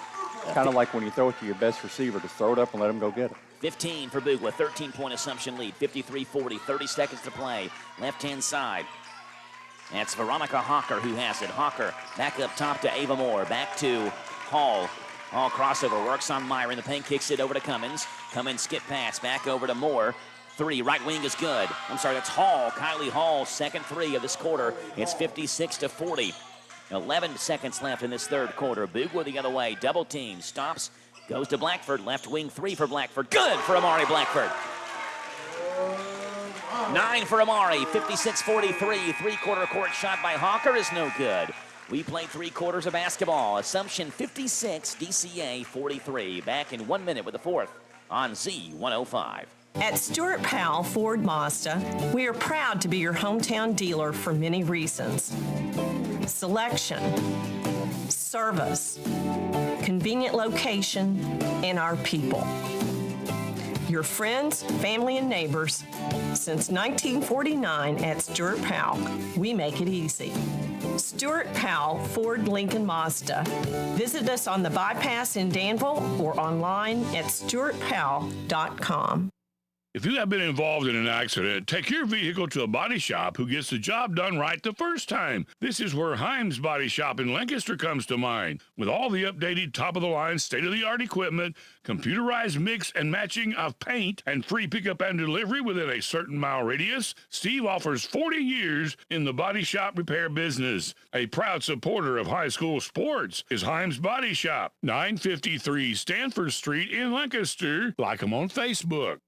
Kind of like when you throw it to your best receiver, just throw it up and let him go get it. 15 for Boogwa, 13-point Assumption lead, 53-40, 30 seconds to play. Left-hand side. That's Veronica Hawker who has it. Hawker back up top to Ava Moore, back to Hall. All crossover, works on Meyer in the paint, kicks it over to Cummins. Cummins skip pass, back over to Moore. 3, right wing is good. I'm sorry, that's Hall. Kylie Hall, second 3 of this quarter. It's 56-40. 11 seconds left in this third quarter. Boogwa the other way, double team, stops, goes to Blackford. Left wing 3 for Blackford. Good for Amari Blackford. 9 for Amari, 56-43. Three-quarter court shot by Hawker is no good. We played 3 quarters of basketball. Assumption 56, DCA 43. Back in 1 minute with the fourth on Z105. At Stuart Powell Ford Mazda, we are proud to be your hometown dealer for many reasons. Selection, service, convenient location, and our people. Your friends, family, and neighbors. Since 1949 at Stuart Powell, we make it easy. Stuart Powell Ford Lincoln Mazda. Visit us on the bypass in Danville or online at stuartpowell.com. If you have been involved in an accident, take your vehicle to a body shop who gets the job done right the first time. This is where Himes Body Shop in Lancaster comes to mind. With all the updated, top-of-the-line, state-of-the-art equipment, computerized mix and matching of paint, and free pickup and delivery within a certain mile radius, Steve offers 40 years in the body shop repair business. A proud supporter of high school sports is Himes Body Shop, 953 Stanford Street in Lancaster. Like them on Facebook.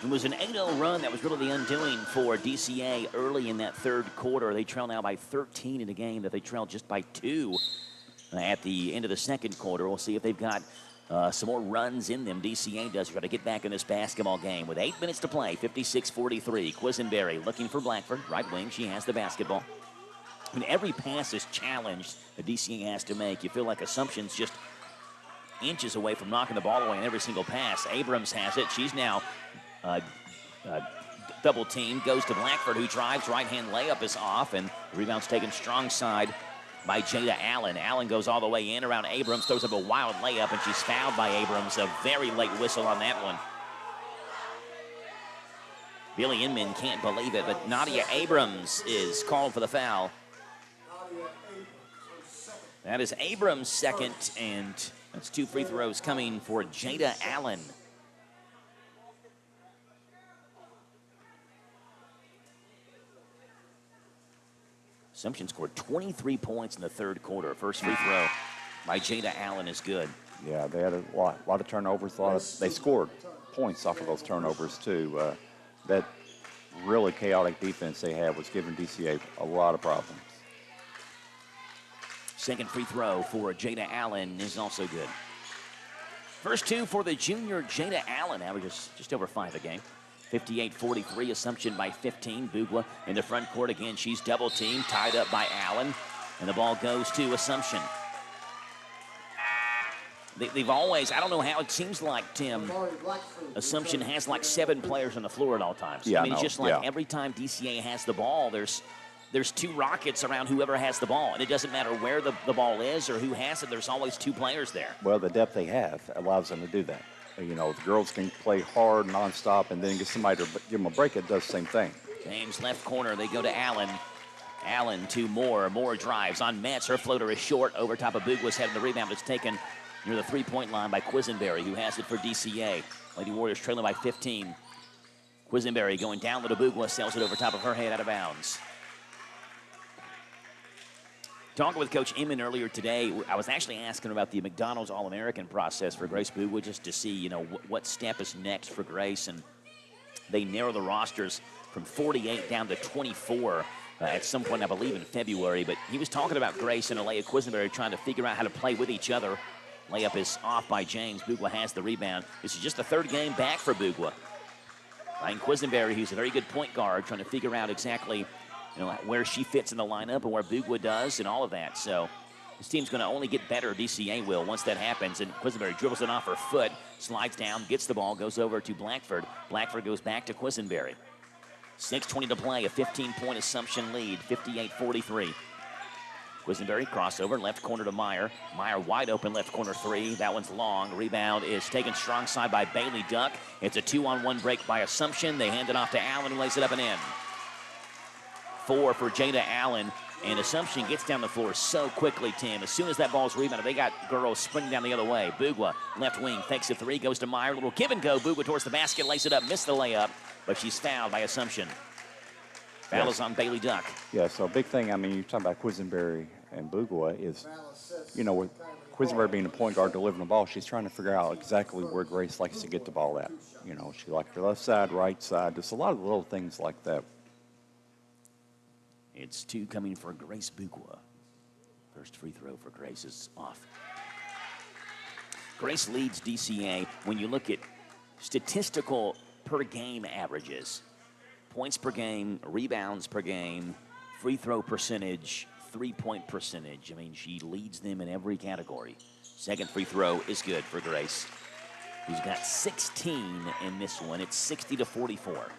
It was an 8-0 run that was really the undoing for DCA early in that third quarter. They trail now by 13 in a game that they trailed just by 2 at the end of the second quarter. We'll see if they've got some more runs in them. DCA does try to get back in this basketball game with 8 minutes to play, 56-43. Quisenberry looking for Blackford, right wing. She has the basketball. When every pass is challenged that DCA has to make, you feel like Assumption's just inches away from knocking the ball away in every single pass. Abrams has it. She's now double team, goes to Blackford, who drives, right-hand layup is off, and the rebound's taken strong side by Jada Allen. Allen goes all the way in around Abrams, throws up a wild layup, and she's fouled by Abrams. A very late whistle on that one. Billy Inman can't believe it, but Nadia Abrams is called for the foul. That is Abrams' second, and that's 2 free throws coming for Jada Allen. Assumption scored 23 points in the third quarter. First free throw by Jada Allen is good. Yeah, they had a lot of turnovers. They scored points off of those turnovers, too. That really chaotic defense they had was giving DCA a lot of problems. Second free throw for Jada Allen is also good. First 2 for the junior Jada Allen, averages just over 5 a game. 58-43, Assumption by 15. Boogwa in the front court again. She's double teamed, tied up by Allen, and the ball goes to Assumption. They've always, I don't know how, it seems like, Tim, Assumption has like 7 players on the floor at all times. Yeah, I mean, it's just like every time DCA has the ball, there's 2 Rockets around whoever has the ball, and it doesn't matter where the ball is or who has it, there's always 2 players there. Well, the depth they have allows them to do that. You know, the girls can play hard, nonstop, and then get somebody to give them a break. It does the same thing. James left corner. They go to Allen. Allen to Moore. Moore drives on Metz. Her floater is short. Over top of Boogwa's head, and the rebound is taken near the three-point line by Quisenberry, who has it for DCA. Lady Warriors trailing by 15. Quisenberry going down to Boogwa, sails it over top of her head out of bounds. Talking with Coach Inman earlier today, I was actually asking about the McDonald's All-American process for Grace Boogwa, just to see, what step is next for Grace. And they narrow the rosters from 48 down to 24 at some point, I believe, in February. But he was talking about Grace and Alea Quisenberry trying to figure out how to play with each other. Layup is off by James. Boogwa has the rebound. This is just the third game back for Boogwa. Ryan Quisenberry, who's a very good point guard, trying to figure out exactly where she fits in the lineup and where Boogwa does and all of that. So this team's going to only get better, DCA will, once that happens. And Quisenberry dribbles it off her foot, slides down, gets the ball, goes over to Blackford. Blackford goes back to Quisenberry. 6:20 to play, a 15-point Assumption lead, 58-43. Quisenberry, crossover, left corner to Meyer. Meyer wide open, left corner 3. That one's long. Rebound is taken strong side by Bailey Duck. It's a 2-on-1 break by Assumption. They hand it off to Allen, who lays it up and in. 4 for Jada Allen. And Assumption gets down the floor so quickly, Tim. As soon as that ball's rebounded, they got girls sprinting down the other way. Bugwa, left wing, fakes a 3, goes to Meyer. Little give and go. Bugwa towards the basket, lays it up, missed the layup, but she's fouled by Assumption. Foul is on Bailey Duck. Yeah, so big thing, I mean, you're talking about Quisenberry and Bugwa is, you know, with Quisenberry being the point guard delivering the ball, she's trying to figure out exactly where Grace likes to get the ball at. You know, she likes the left side, right side, just a lot of little things like that. It's 2 coming for Grace Bugwa. First free throw for Grace is off. Grace leads DCA when you look at statistical per game averages. Points per game, rebounds per game, free throw percentage, 3-point percentage. I mean, she leads them in every category. Second free throw is good for Grace, who's got 16 in this one. It's 60-44.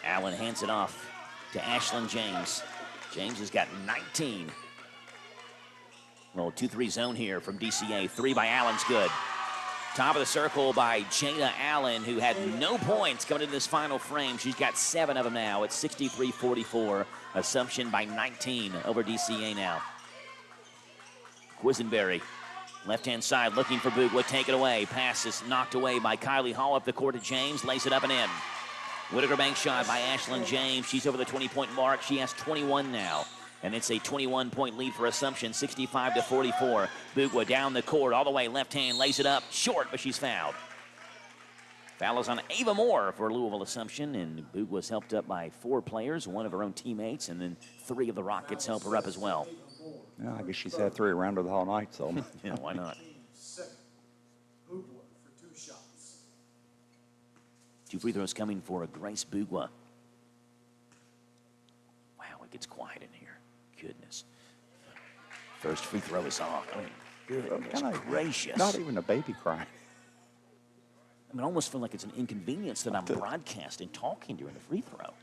Allen hands it off to Ashlyn James. James has got 19. Little 2-3 zone here from DCA. 3 by Allen's good. Top of the circle by Jada Allen, who had no points coming into this final frame. She's got 7 of them now. It's 63-44. Assumption by 19 over DCA now. Quisenberry, left-hand side, looking for Bugwa. Take it away. Pass is knocked away by Kylie Hall up the court to James. Lays it up and in. Whitaker bank shot by Ashlyn James. She's over the 20-point mark. She has 21 now. And it's a 21-point lead for Assumption, 65-44. Bugwa down the court, all the way left hand, lays it up, short, but she's fouled. Foul is on Ava Moore for Louisville Assumption, and Bugwa's helped up by 4 players, 1 of her own teammates, and then 3 of the Rockets help her up as well. Yeah, I guess she's had 3 around her the whole night, so. Yeah, why not? 2 free throws coming for Grace Bugwa. Wow, it gets quiet in here. Goodness. First free throw is off. I mean, goodness gracious. Not even a baby crying. I mean, I almost feel like it's an inconvenience that I'm broadcasting, talking during the free throw.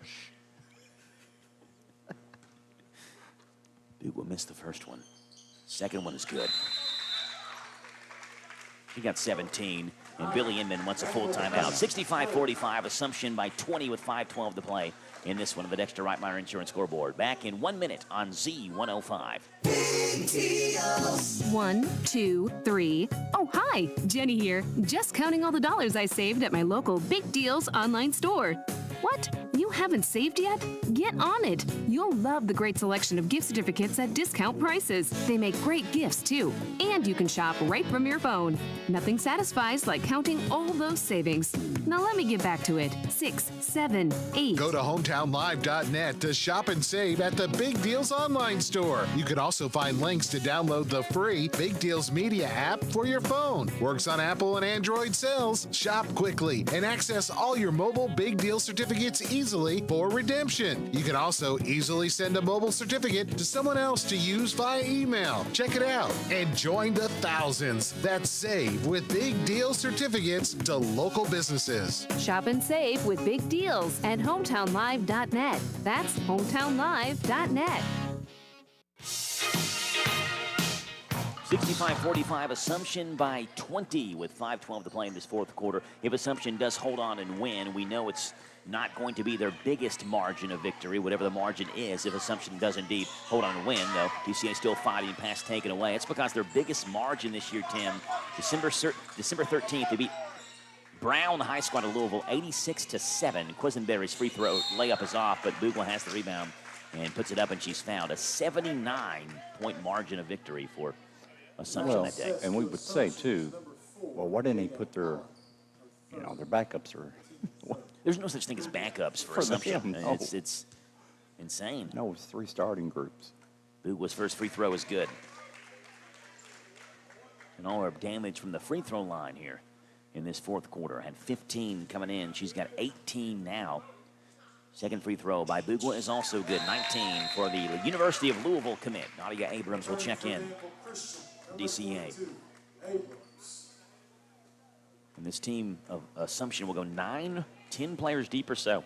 Bugwa missed the first one. Second one is good. He got 17, and Billy Inman wants a full timeout. 65-45, Assumption by 20 with 5:12 to play in this one of the Dexter Reitmeyer Insurance scoreboard. Back in 1 minute on Z105. 1, 2, 3. Oh, hi, Jenny here. Just counting all the dollars I saved at my local Big Deals online store. What? You haven't saved yet? Get on it. You'll love the great selection of gift certificates at discount prices. They make great gifts, too. And you can shop right from your phone. Nothing satisfies like counting all those savings. Now let me get back to it. 6, 7, 8. Go to hometownlive.net to shop and save at the Big Deals online store. You can also find links to download the free Big Deals Media app for your phone. Works on Apple and Android cells. Shop quickly and access all your mobile Big Deal certificates easily for redemption. You can also easily send a mobile certificate to someone else to use via email. Check it out and join the thousands that save with Big Deal certificates to local businesses. Shop and save with Big Deals at hometownlive.net. That's hometownlive.net. 65-45, Assumption by 20 with 5:12 to play in this fourth quarter. If Assumption does hold on and win, we know it's not going to be their biggest margin of victory, whatever the margin is, if Assumption does indeed hold on and win, though. DCA still fighting, pass taken away. It's because their biggest margin this year, Tim, December 13th, they beat Brown High Squad of Louisville 86-7. Quisenberry's free throw layup is off, but Bugwa has the rebound and puts it up, and she's fouled. A 79-point margin of victory for Assumption that day. And we would say, too, well, why didn't he put their, you know, their backups or... There's no such thing as backups for Assumption. Them, no. It's insane. No, it's 3 starting groups. Bugwa's first free throw is good. And all her damage from the free throw line here in this fourth quarter. Had 15 coming in. She's got 18 now. Second free throw by Bugwa is also good. 19 for the University of Louisville commit. Nadia Abrams will check in. DCA. And this team of Assumption will go 9, 10 players deep or so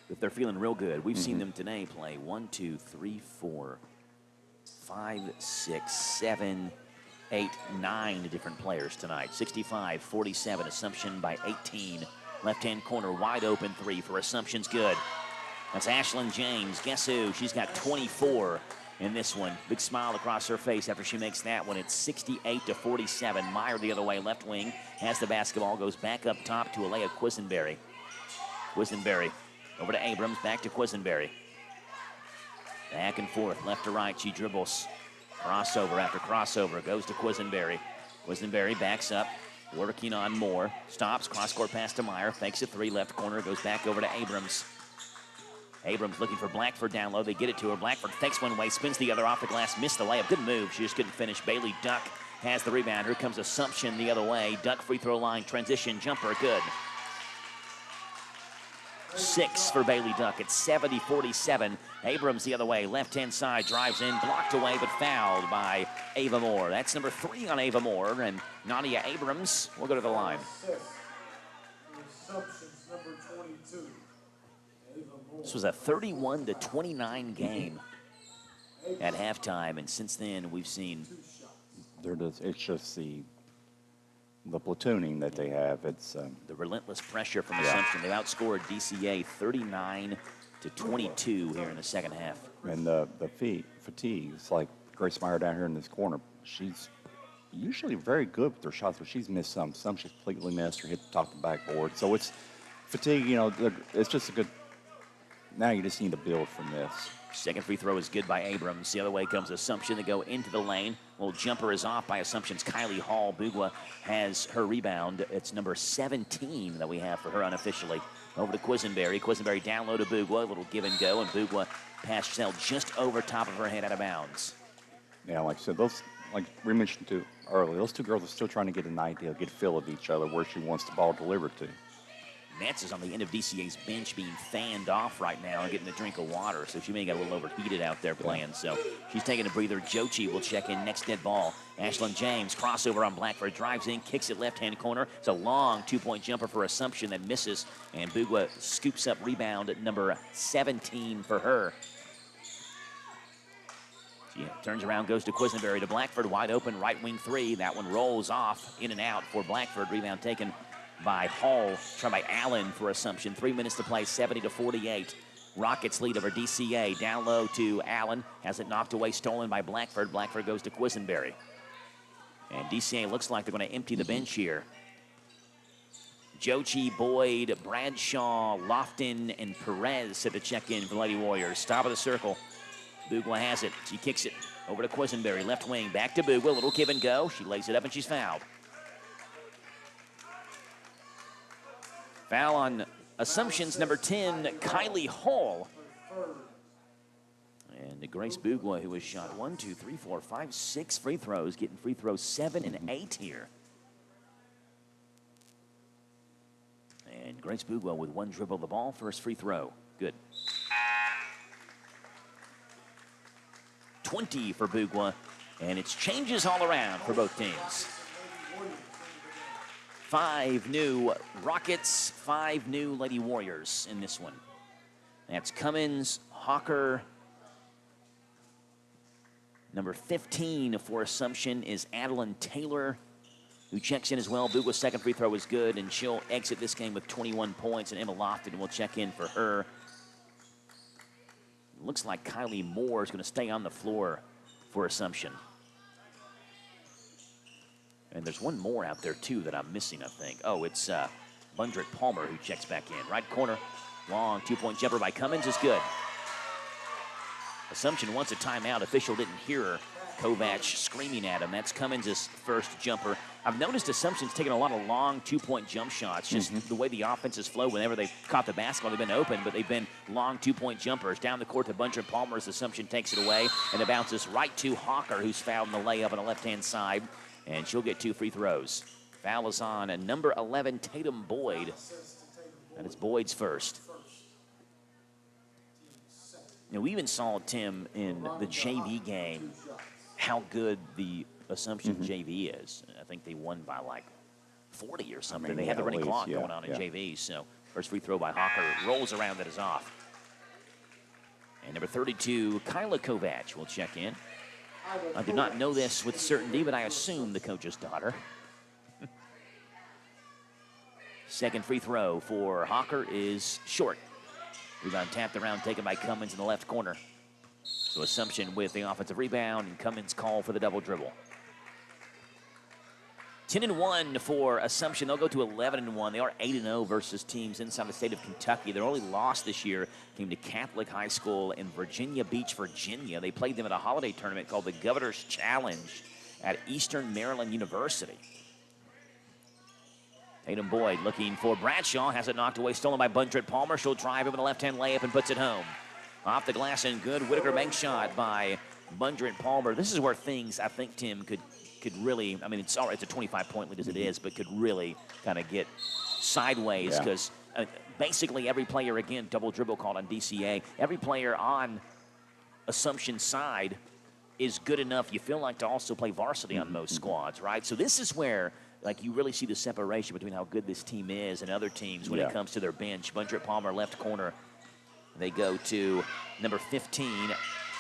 if they're feeling real good. We've seen them today play 1, 2, 3, 4, 5, 6, 7, 8, 9 different players tonight. 65-47, Assumption by 18 Left-hand corner, wide open three for Assumption's good. That's Ashlyn James. Guess who? She's got 24 in this one. Big smile across her face after she makes that one. It's 68-47. Meyer the other way, left wing, has the basketball, goes back up top to Alea Quisenberry. Quisenberry over to Abrams, back to Quisenberry. Back and forth, left to right, she dribbles. Crossover after crossover, goes to Quisenberry. Quisenberry backs up, working on Moore. Stops, cross-court pass to Meyer, fakes a three, left corner, goes back over to Abrams. Abrams looking for Blackford down low. They get it to her. Blackford fakes one way, spins the other off the glass, missed the layup. Good move. She just couldn't finish. Bailey Duck has the rebound. Here comes Assumption the other way. Duck free throw line, transition, jumper, good. 6 for Bailey Duck. It's 70-47. Abrams the other way, left-hand side, drives in, blocked away, but fouled by Ava Moore. That's number 3 on Ava Moore, and Nadia Abrams will go to the line. Assumptions number 22. This was a 31-29 game at halftime, and since then we've seen. It's just the platooning that they have. It's the relentless pressure from Assumption. They've outscored DCA 39-22 here in the second half. And the fatigue. It's like Grace Meyer down here in this corner. She's usually very good with her shots, but she's missed some. Some she's completely missed or hit the top of the backboard. So it's fatigue. It's just a good. Now you just need to build from this. Second free throw is good by Abrams. The other way comes Assumption. They go into the lane. Little jumper is off by Assumption's Kylie Hall. Bugwa has her rebound. It's number 17 that we have for her unofficially. Over to Quisenberry. Quisenberry down low to Bugwa. A little give and go, and Bugwa pass Giselle just over top of her head out of bounds. Yeah, like I said, like we mentioned too earlier, those two girls are still trying to get an idea, get a feel of each other, where she wants the ball delivered to. Nance is on the end of DCA's bench being fanned off right now and getting a drink of water, so she may get a little overheated out there playing. So she's taking a breather. Jochi will check in next dead ball. Ashlyn James, crossover on Blackford, drives in, kicks it left-hand corner. It's a long two-point jumper for Assumption that misses, and Bugwa scoops up rebound at number 17 for her. She turns around, goes to Quisenberry to Blackford, wide open, right wing three. That one rolls off, in and out for Blackford. Rebound taken by Hall, tried by Allen for Assumption. 3 minutes to play, 70-48. Rockets lead over DCA. Down low to Allen, has it knocked away, stolen by Blackford. Blackford goes to Quisenberry. And DCA looks like they're going to empty the bench here. Jochi, Boyd, Bradshaw, Lofton, and Perez set the check-in for the Lady Warriors. Top of the circle. Bugwa has it. She kicks it over to Quisenberry. Left wing, back to Bugwa. Little give and go. She lays it up, and she's fouled. Foul on Assumption's number 10, Kylie Hall. And Grace Bugwa, who has shot 6 free throws, getting free throws 7 and 8 here. And Grace Bugwa with one dribble of the ball, first free throw. Good. 20 for Bugwa, and it's changes all around for both teams. 5 new Rockets, 5 new Lady Warriors in this one. That's Cummins, Hawker. Number 15 for Assumption is Adeline Taylor, who checks in as well. Bugwa's second free throw is good, and she'll exit this game with 21 points, and Emma Lofton will check in for her. Looks like Kylie Moore is going to stay on the floor for Assumption. And there's one more out there, too, that I'm missing, I think. Oh, it's Bundrick Palmer who checks back in. Right corner, long two-point jumper by Cummins is good. Assumption wants a timeout. Official didn't hear her. Kovac screaming at him. That's Cummins' first jumper. I've noticed Assumption's taken a lot of long two-point jump shots. Just the way the offenses flow whenever they've caught the basketball. They've been open, but they've been long two-point jumpers. Down the court to Bundrick Palmer as Assumption takes it away. And it bounces right to Hawker, who's fouled in the layup on the left-hand side. And she'll get 2 free throws. Foul is on number 11, Tatum Boyd. And it's Boyd's first. Now, we even saw, Tim, in the JV game, how good the Assumption JV is. I think they won by like 40 or something. They had the running clock going on in JV. So first free throw by Hawker rolls around, that is off. And number 32, Kyla Kovac will check in. I do not know this with certainty, but I assume the coach's daughter. Second free throw for Hawker is short. Rebound tapped around, taken by Cummins in the left corner. So Assumption with the offensive rebound, and Cummins call for the double dribble. 10-1 for Assumption. They'll go to 11-1. They are 8-0 versus teams inside the state of Kentucky. Their only loss this year came to Catholic High School in Virginia Beach, Virginia. They played them at a holiday tournament called the Governor's Challenge at Eastern Maryland University. Tatum Boyd looking for Bradshaw. Has it knocked away, stolen by Bundred Palmer. She'll drive him with a left-hand layup and puts it home. Off the glass and good. Whitaker bank shot by Bundred Palmer. This is where things, I think, Tim, could really, I mean, it's all right, it's a 25-point lead as it is, but could really kind of get sideways because basically every player, again, double dribble called on DCA, every player on Assumption's side is good enough, you feel like, to also play varsity on most squads, right? So this is where, like, you really see the separation between how good this team is and other teams when it comes to their bench. Bundred Palmer, left corner. They go to number 15,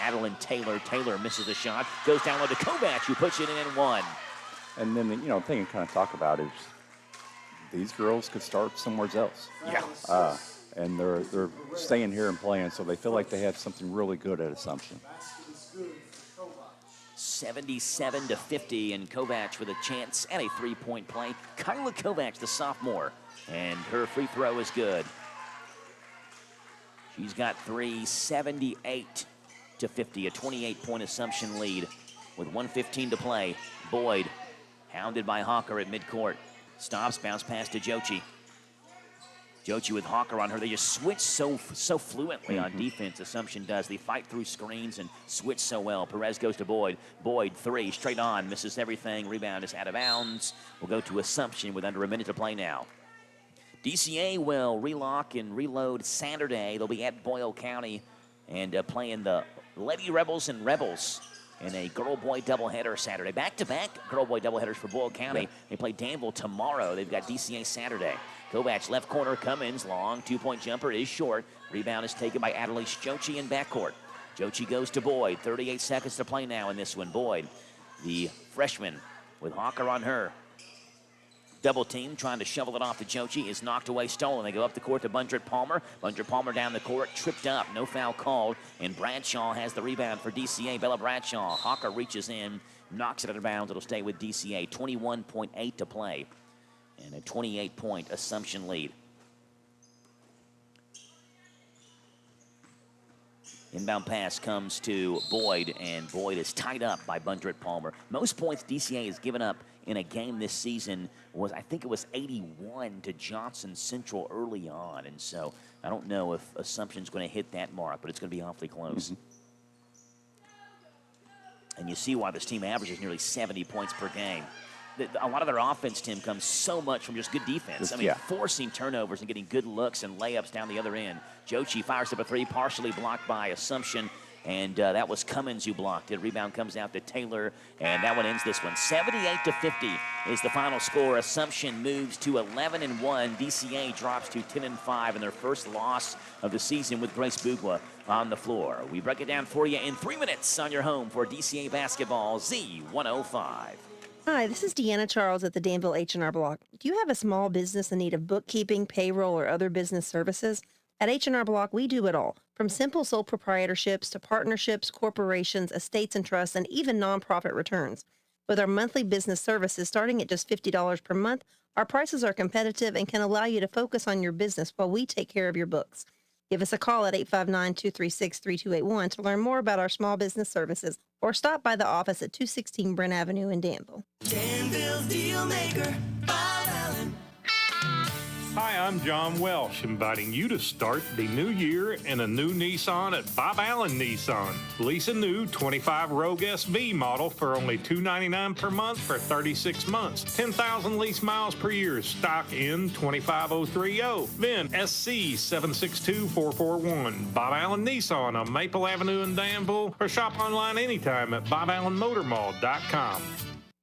Adeline Taylor. Taylor misses the shot, goes down low to Kovac, who puts it in and one. And then, the thing you kind of talk about is these girls could start somewhere else. Yeah. And they're staying here and playing, so they feel like they have something really good at Assumption. 77-50, and Kovac with a chance at a three-point play. Kyla Kovac, the sophomore, and her free throw is good. She's got 3, 78-50, a 28-point Assumption lead with 1:15 to play. Boyd, hounded by Hawker at midcourt. Stops, bounce pass to Jochi. Jochi with Hawker on her. They just switch so fluently on defense, Assumption does. They fight through screens and switch so well. Perez goes to Boyd. Boyd, 3, straight on, misses everything. Rebound is out of bounds. We'll go to Assumption with under a minute to play now. DCA will relock and reload Saturday. They'll be at Boyle County and playing the Lady Rebels and Rebels in a girl-boy doubleheader Saturday. Back-to-back girl-boy doubleheaders for Boyle County. They play Danville tomorrow. They've got DCA Saturday. Kovac, left corner, Cummins, long, two-point jumper is short. Rebound is taken by Adelise Jochi in backcourt. Jochi goes to Boyd. 38 seconds to play now in this one. Boyd, the freshman, with Hawker on her. Double team, trying to shovel it off to Jochi, is knocked away, stolen. They go up the court to Bundred Palmer. Bundred Palmer down the court, tripped up, no foul called, and Bradshaw has the rebound for DCA. Bella Bradshaw, Hawker reaches in, knocks it out of bounds. It'll stay with DCA. 21.8 to play, and a 28-point Assumption lead. Inbound pass comes to Boyd, and Boyd is tied up by Bundred Palmer. Most points DCA has given up in a game this season was, I think it was 81 to Johnson Central early on. And so I don't know if Assumption's going to hit that mark, but it's going to be awfully close. And you see why this team averages nearly 70 points per game. A lot of their offense, Tim, comes so much from just good defense. I mean, forcing turnovers and getting good looks and layups down the other end. Jochi fires up a 3, partially blocked by Assumption, and that was Cummins who blocked it. Rebound comes out to Taylor, and that one ends this one. 78-50 is the final score. Assumption moves to 11-1. DCA drops to 10-5 in their first loss of the season with Grace Bugla on the floor. We break it down for you in 3 minutes on your home for DCA basketball, Z105. Hi, this is Deanna Charles at the Danville H&R Block. Do you have a small business in need of bookkeeping, payroll, or other business services? At H&R Block, we do it all, from simple sole proprietorships to partnerships, corporations, estates and trusts, and even nonprofit returns. With our monthly business services starting at just $50 per month, our prices are competitive and can allow you to focus on your business while we take care of your books. Give us a call at 859-236-3281 to learn more about our small business services, or stop by the office at 216 Brent Avenue in Danville. Danville's Deal Maker, Bob Allen. Hi, I'm John Welsh, inviting you to start the new year in a new Nissan at Bob Allen Nissan. Lease a new 25 Rogue SV model for only $299 per month for 36 months. 10,000 lease miles per year. Stock in 25030. VIN SC 762441. Bob Allen Nissan on Maple Avenue in Danville, or shop online anytime at BobAllenMotorMall.com.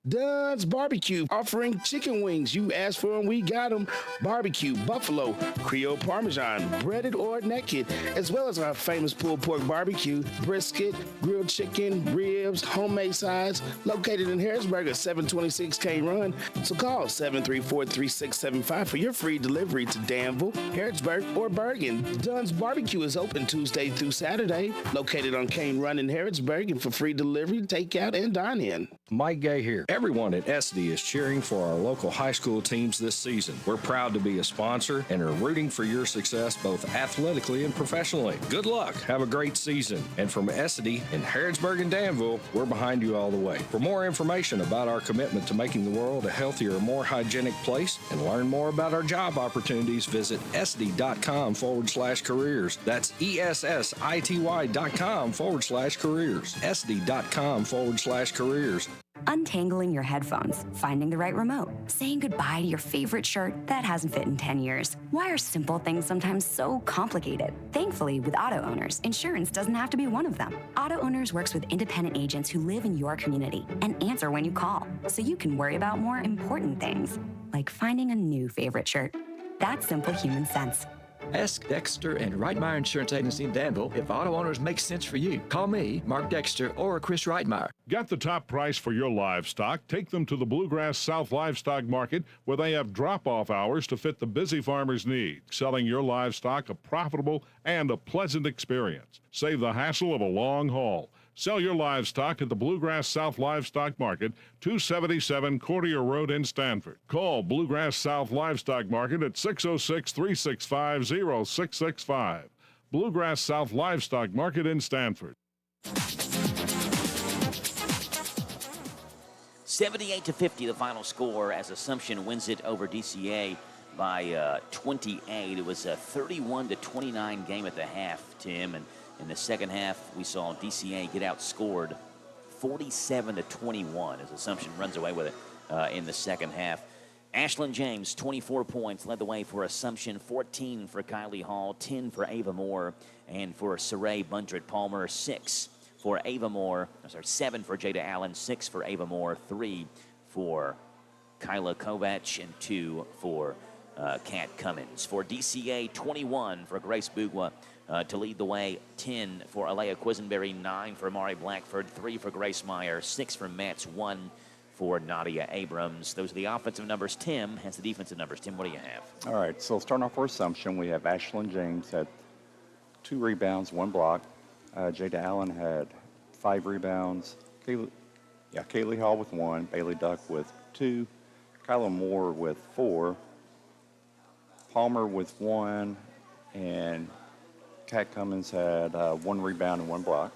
Dunn's Barbecue, offering chicken wings. You asked for them, we got them. Barbecue, buffalo, Creole Parmesan, breaded or naked, as well as our famous pulled pork barbecue, brisket, grilled chicken, ribs, homemade sides, located in Harrisburg at 726 K Run. So call 734-3675 for your free delivery to Danville, Harrisburg, or Bergen. Dunn's Barbecue is open Tuesday through Saturday, located on Kane Run in Harrisburg, and for free delivery, takeout, and dine-in. Mike Gay here. Everyone at SD is cheering for our local high school teams this season. We're proud to be a sponsor and are rooting for your success both athletically and professionally. Good luck. Have a great season. And from SD in Harrodsburg and Danville, we're behind you all the way. For more information about our commitment to making the world a healthier, more hygienic place and learn more about our job opportunities, visit sd.com/careers. That's ESSITY.com/careers. sd.com/careers. Untangling your headphones, finding the right remote, saying goodbye to your favorite shirt that hasn't fit in 10 years. Why are simple things sometimes so complicated? Thankfully, with Auto Owners, insurance doesn't have to be one of them. Auto Owners works with independent agents who live in your community and answer when you call, so you can worry about more important things, like finding a new favorite shirt. That's simple human sense. Ask Dexter and Reitmeyer Insurance Agency in Danville if auto owners make sense for you. Call me, Mark Dexter, or Chris Reitmeyer. Get the top price for your livestock. Take them to the Bluegrass South Livestock Market, where they have drop-off hours to fit the busy farmer's need. Selling your livestock a profitable and a pleasant experience. Save the hassle of a long haul. Sell your livestock at the Bluegrass South Livestock Market, 277 Courtier Road in Stanford. Call Bluegrass South Livestock Market at 606-365-0665. Bluegrass South Livestock Market in Stanford. 78-50, the final score, as Assumption wins it over DCA by 28. It was a 31-29 game at the half, Tim, and in the second half, we saw DCA get outscored 47-21 as Assumption runs away with it in the second half. Ashlyn James, 24 points, led the way for Assumption, 14 for Kylie Hall, 10 for Ava Moore, and for Saray Bundred Palmer, 6 for Ava Moore, 7 for Jada Allen, 6 for Ava Moore, 3 for Kyla Kovac, and 2 for Kat Cummins. For DCA, 21 for Grace Bugwa to lead the way, 10 for Alea Quisenberry, 9 for Mari Blackford, 3 for Grace Meyer, 6 for Metz, 1 for Nadia Abrams. Those are the offensive numbers. Tim has the defensive numbers. Tim, what do you have? All right, so starting off for Assumption, we have Ashlyn James had 2 rebounds, 1 block. Jada Allen had 5 rebounds. Kaylee Hall with 1. Bailey Duck with 2. Kyla Moore with 4. Palmer with 1. And Kat Cummins had 1 rebound and 1 block.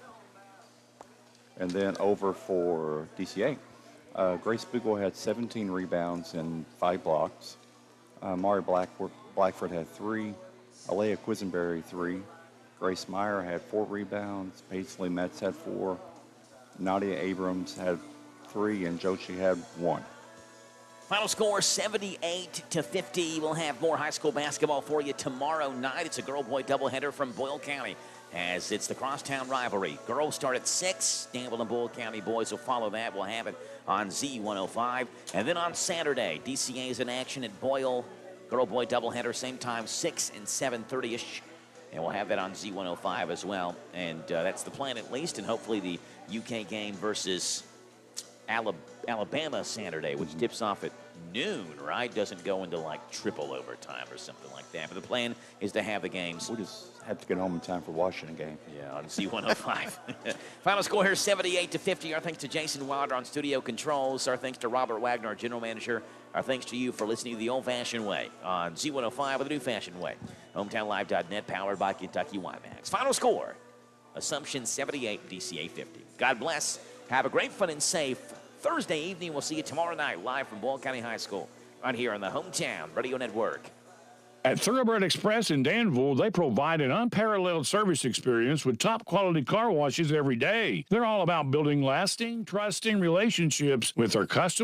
And then over for DCA, Grace Bugel had 17 rebounds and 5 blocks. Mari Blackford had 3. Alea Quisenberry 3. Grace Meyer had 4 rebounds. Paisley Metz had 4. Nadia Abrams had 3, and Jochi had 1. Final score, 78-50. We'll have more high school basketball for you tomorrow night. It's a girl-boy doubleheader from Boyle County, as it's the crosstown rivalry. Girls start at 6. Danville and Boyle County boys will follow that. We'll have it on Z105. And then on Saturday, DCA is in action at Boyle. Girl-boy doubleheader, same time, 6 and 7:30-ish. And we'll have that on Z105 as well. And that's the plan at least. And hopefully the UK game versus Alabama Saturday, which tips off at noon, right? Doesn't go into like triple overtime or something like that. But the plan is to have the games. We just have to get home in time for Washington game. Yeah, on Z105. Final score here, 78-50. Our thanks to Jason Wilder on studio controls. Our thanks to Robert Wagner, our general manager. Our thanks to you for listening to The Old-Fashioned Way on Z105 or The New-Fashioned Way. HometownLive.net, powered by Kentucky Wimax. Final score, Assumption 78, DCA 50. God bless. Have a great, fun, and safe Thursday evening. We'll see you tomorrow night live from Boyle County High School right here on the Hometown Radio Network. At Thoroughbred Express in Danville, they provide an unparalleled service experience with top quality car washes every day. They're all about building lasting, trusting relationships with their customers.